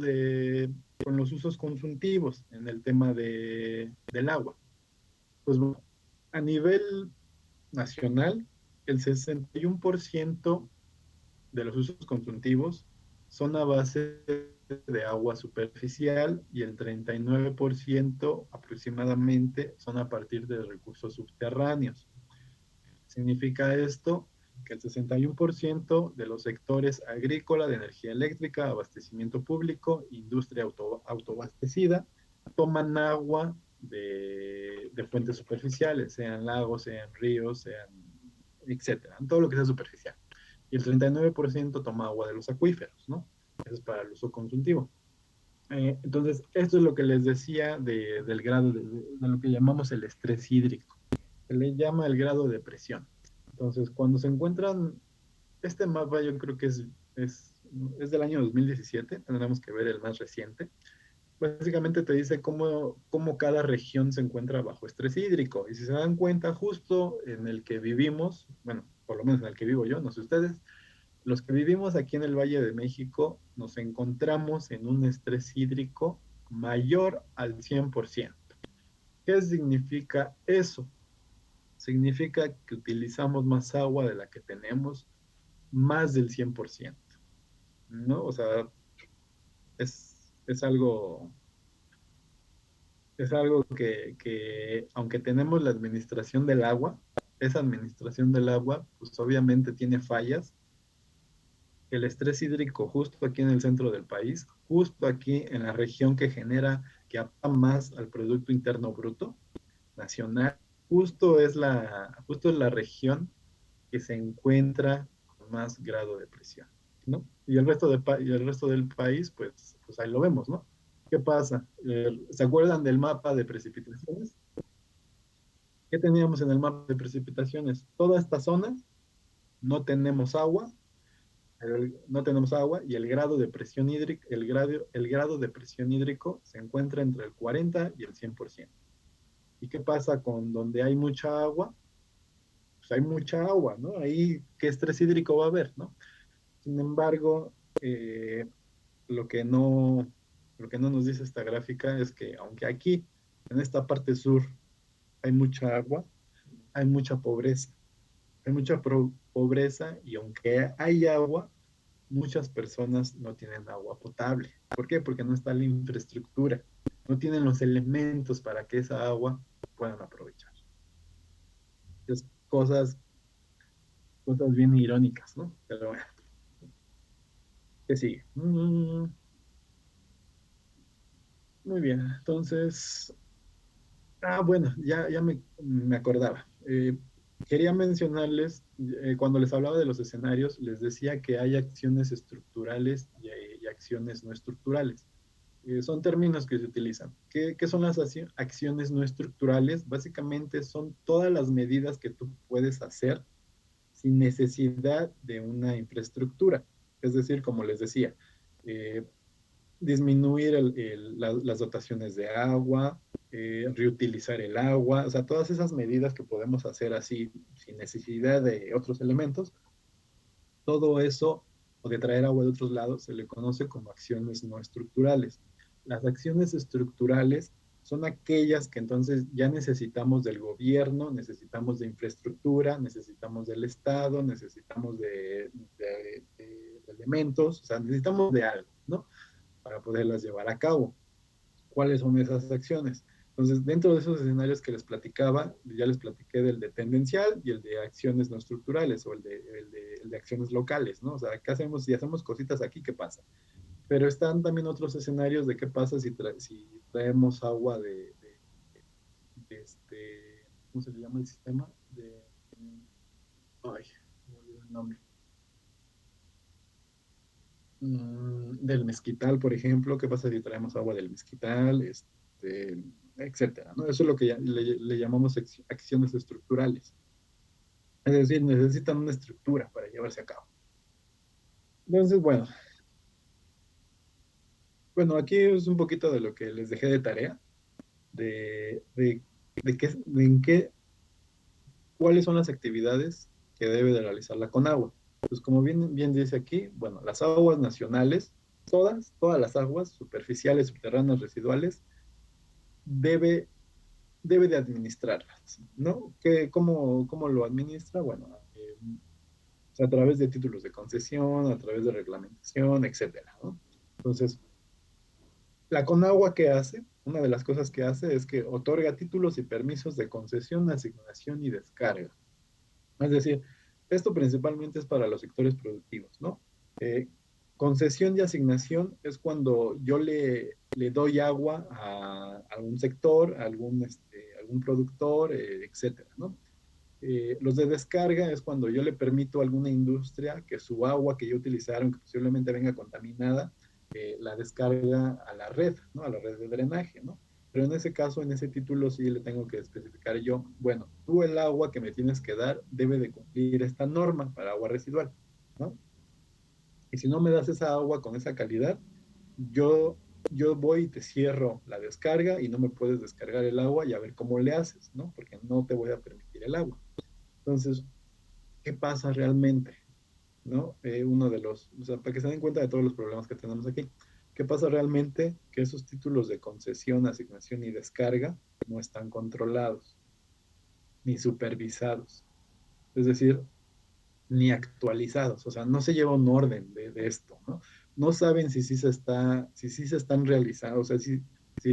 con los usos consultivos en el tema del agua? Pues bueno, a nivel nacional, el 61% de los usos consultivos son a base de agua superficial y el 39% aproximadamente son a partir de recursos subterráneos. Significa esto que el 61% de los sectores agrícola, de energía eléctrica, abastecimiento público, industria autoabastecida, toman agua de fuentes superficiales, sean lagos, sean ríos, sean etcétera, todo lo que sea superficial. Y el 39% toma agua de los acuíferos, ¿no? Eso es para el uso consultivo. Entonces, esto es lo que les decía del grado de lo que llamamos el estrés hídrico. Se le llama el grado de presión. Entonces, cuando se encuentran, este mapa yo creo que es del año 2017, tendremos que ver el más reciente. Básicamente te dice cómo cada región se encuentra bajo estrés hídrico. Y si se dan cuenta, justo en el que vivimos, bueno, por lo menos en el que vivo yo, no sé ustedes, los que vivimos aquí en el Valle de México nos encontramos en un estrés hídrico mayor al 100%. ¿Qué significa eso? Significa que utilizamos más agua de la que tenemos, más del 100%, ¿no? O sea, es algo, es algo que aunque tenemos la administración del agua, esa administración del agua, pues obviamente tiene fallas. El estrés hídrico justo aquí en el centro del país, justo aquí en la región que aporta más al Producto Interno Bruto nacional, justo es la región que se encuentra con más grado de presión, ¿no? Y el resto del país, pues ahí lo vemos, ¿no? ¿Qué pasa? ¿Se acuerdan del mapa de precipitaciones? ¿Qué teníamos en el mapa de precipitaciones? Toda esta zona no tenemos agua, no tenemos agua y el grado de presión hídrica, el grado de presión hídrico se encuentra entre el 40 y el 100%. ¿Y qué pasa con donde hay mucha agua? Pues hay mucha agua, ¿no? Ahí, ¿qué estrés hídrico va a haber, no? Sin embargo, lo que no, lo que no nos dice esta gráfica es que aunque aquí, en esta parte sur, hay mucha agua, hay mucha pobreza. Hay mucha pobreza y aunque hay agua, muchas personas no tienen agua potable. ¿Por qué? Porque no está la infraestructura, no tienen los elementos para que esa agua puedan aprovechar. Es cosas bien irónicas, ¿no? Pero bueno, ¿qué sigue? Muy bien, entonces, bueno, ya me acordaba. Quería mencionarles, cuando les hablaba de los escenarios, les decía que hay acciones estructurales y acciones no estructurales. Son términos que se utilizan. ¿Qué son las acciones no estructurales? Básicamente son todas las medidas que tú puedes hacer sin necesidad de una infraestructura. Es decir, como les decía, eh, disminuir las dotaciones de agua, reutilizar el agua, o sea, todas esas medidas que podemos hacer así sin necesidad de otros elementos, todo eso, o de traer agua de otros lados, se le conoce como acciones no estructurales. Las acciones estructurales son aquellas que entonces ya necesitamos del gobierno, necesitamos de infraestructura, necesitamos del Estado, necesitamos de elementos, o sea, necesitamos de algo, ¿no? Para poderlas llevar a cabo. ¿Cuáles son esas acciones? Entonces, dentro de esos escenarios que les platicaba, ya les platiqué del de tendencial y el de acciones no estructurales o el de acciones locales, ¿no? O sea, ¿qué hacemos? Si hacemos cositas aquí, ¿qué pasa? Pero están también otros escenarios de qué pasa si traemos agua ¿cómo se le llama el sistema? Ay, me olvidó el nombre. Del mezquital, por ejemplo, ¿qué pasa si traemos agua del mezquital? Etcétera, ¿no? Eso es lo que le llamamos acciones estructurales. Es decir, necesitan una estructura para llevarse a cabo. Entonces, bueno, aquí es un poquito de lo que les dejé de tarea, de cuáles son las actividades que debe de realizarla con agua. Pues como bien dice aquí, bueno, las aguas nacionales, todas las aguas superficiales, subterráneas, residuales, debe, debe de administrarlas, ¿no? ¿Cómo lo administra? Bueno, a través de títulos de concesión, a través de reglamentación, etcétera, ¿no? Entonces, la Conagua, ¿qué hace? Una de las cosas que hace es que otorga títulos y permisos de concesión, asignación y descarga. Es decir, esto principalmente es para los sectores productivos, ¿no? Eh, Concesión y asignación es cuando yo le doy agua a algún sector, a algún productor, etcétera, ¿no? Los de descarga es cuando yo le permito a alguna industria que su agua que ya utilizaron, que posiblemente venga contaminada, la descarga a la red, ¿no? A la red de drenaje, ¿no? Pero en ese caso, en ese título sí le tengo que especificar yo, bueno, tú el agua que me tienes que dar debe de cumplir esta norma para agua residual, ¿no? Y si no me das esa agua con esa calidad, yo, yo voy y te cierro la descarga y no me puedes descargar el agua y a ver cómo le haces, ¿no? Porque no te voy a permitir el agua. Entonces, ¿qué pasa realmente? ¿No? O sea, para que se den cuenta de todos los problemas que tenemos aquí. ¿Qué pasa realmente? Que esos títulos de concesión, asignación y descarga no están controlados ni supervisados. Es decir, ni actualizados. O sea, no se lleva un orden de esto, ¿no? No saben si sí se están realizando, o sea, si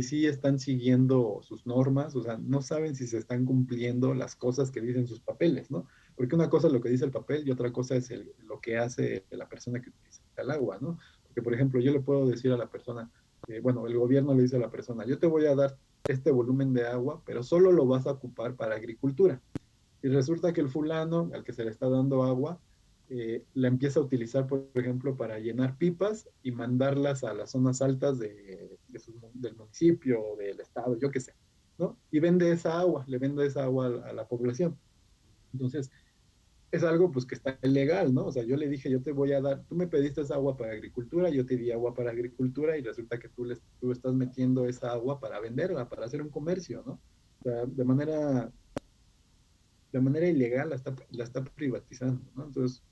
sí están siguiendo sus normas, o sea, no saben si se están cumpliendo las cosas que dicen sus papeles, ¿no? Porque una cosa es lo que dice el papel y otra cosa es lo que hace la persona que utiliza el agua, ¿no? Porque, por ejemplo, yo le puedo decir a la persona, bueno, el gobierno le dice a la persona, yo te voy a dar este volumen de agua, pero solo lo vas a ocupar para agricultura. Y resulta que el fulano al que se le está dando agua, la empieza a utilizar, por ejemplo, para llenar pipas y mandarlas a las zonas altas del municipio o del estado, yo qué sé, ¿no? Y vende esa agua, le vende esa agua a la población. Entonces, es algo pues que está ilegal, ¿no? O sea, yo le dije, yo te voy a dar, tú me pediste esa agua para agricultura, yo te di agua para agricultura y resulta que tú estás metiendo esa agua para venderla, para hacer un comercio, ¿no? O sea, de manera ilegal la está privatizando, ¿no? Entonces,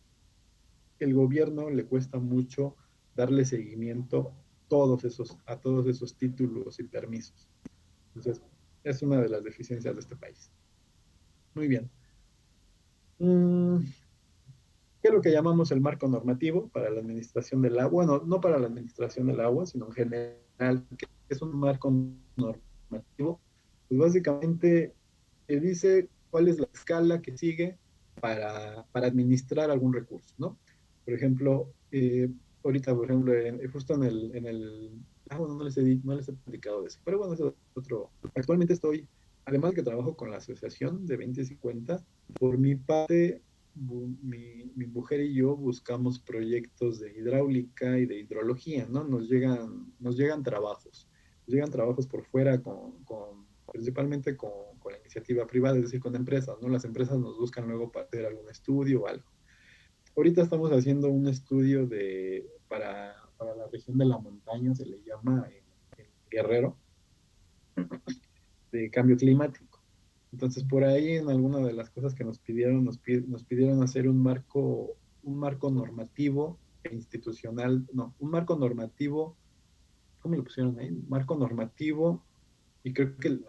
el gobierno le cuesta mucho darle seguimiento a todos esos títulos y permisos. Entonces, es una de las deficiencias de este país. Muy bien. ¿Qué es lo que llamamos el marco normativo para la administración del agua? Bueno, no para la administración del agua, sino en general, ¿qué es un marco normativo? Pues básicamente dice cuál es la escala que sigue para administrar algún recurso, ¿no? Por ejemplo, ahorita, por ejemplo, justo bueno, no les he platicado de eso, pero bueno, eso es otro. Actualmente además de que trabajo con la asociación de 2050, por mi parte, mi mujer y yo buscamos proyectos de hidráulica y de hidrología, ¿no? Nos llegan trabajos por fuera principalmente con la iniciativa privada, es decir, con empresas, ¿no? Las empresas nos buscan luego para hacer algún estudio o algo. Ahorita estamos haciendo un estudio para la región de la montaña, se le llama en Guerrero, de cambio climático. Entonces, por ahí en alguna de las cosas que nos pidieron, nos pidieron hacer un marco normativo e institucional, no, un marco normativo, ¿cómo lo pusieron ahí? Marco normativo, y creo que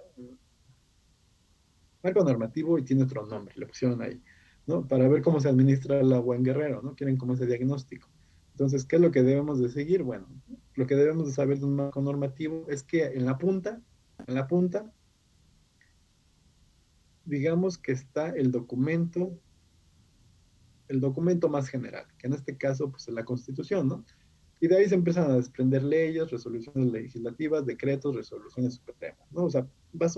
marco normativo y tiene otro nombre, lo pusieron ahí, ¿no? Para ver cómo se administra el agua en Guerrero, ¿no? Quieren como ese diagnóstico. Entonces, ¿qué es lo que debemos de seguir? Bueno, lo que debemos de saber de un marco normativo es que en la punta, digamos que está el documento más general, que en este caso, pues es la Constitución, ¿no? Y de ahí se empiezan a desprender leyes, resoluciones legislativas, decretos, resoluciones supremas, ¿no? O sea, más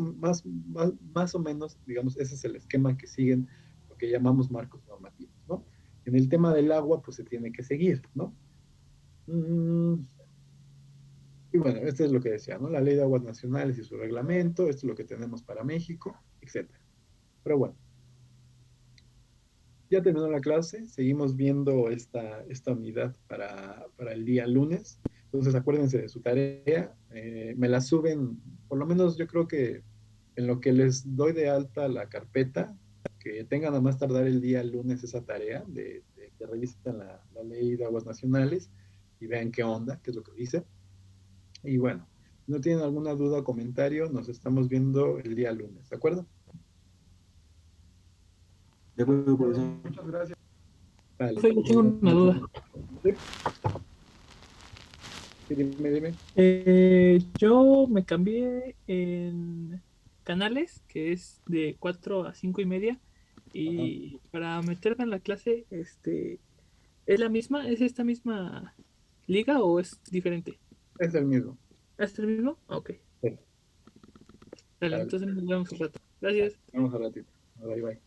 o menos, digamos, ese es el esquema que siguen lo que llamamos marcos normativos, ¿no? En el tema del agua, pues se tiene que seguir, ¿no? Y bueno, esto es lo que decía, ¿no? La Ley de Aguas Nacionales y su reglamento, esto es lo que tenemos para México, etcétera. Pero bueno, ya terminó la clase, seguimos viendo esta unidad para el día lunes. Entonces acuérdense de su tarea, me la suben, por lo menos yo creo que en lo que les doy de alta la carpeta, que tengan a más tardar el día lunes esa tarea de que revisen la ley de aguas nacionales y vean qué onda, qué es lo que dice. Y bueno, si no tienen alguna duda o comentario, nos estamos viendo el día lunes, ¿de acuerdo? De acuerdo, profesor. Muchas gracias. Vale. Profe, yo tengo una duda. Sí. Sí, dime. Yo me cambié en canales, que es de 4 a 5 y media, y para meterme en la clase, ¿es la misma? ¿Es esta misma liga o es diferente? Es el mismo. ¿Es el mismo? Ok. Sí. Dale, Vale. entonces nos vemos un rato. Gracias. Vamos a ratito. Bye, bye.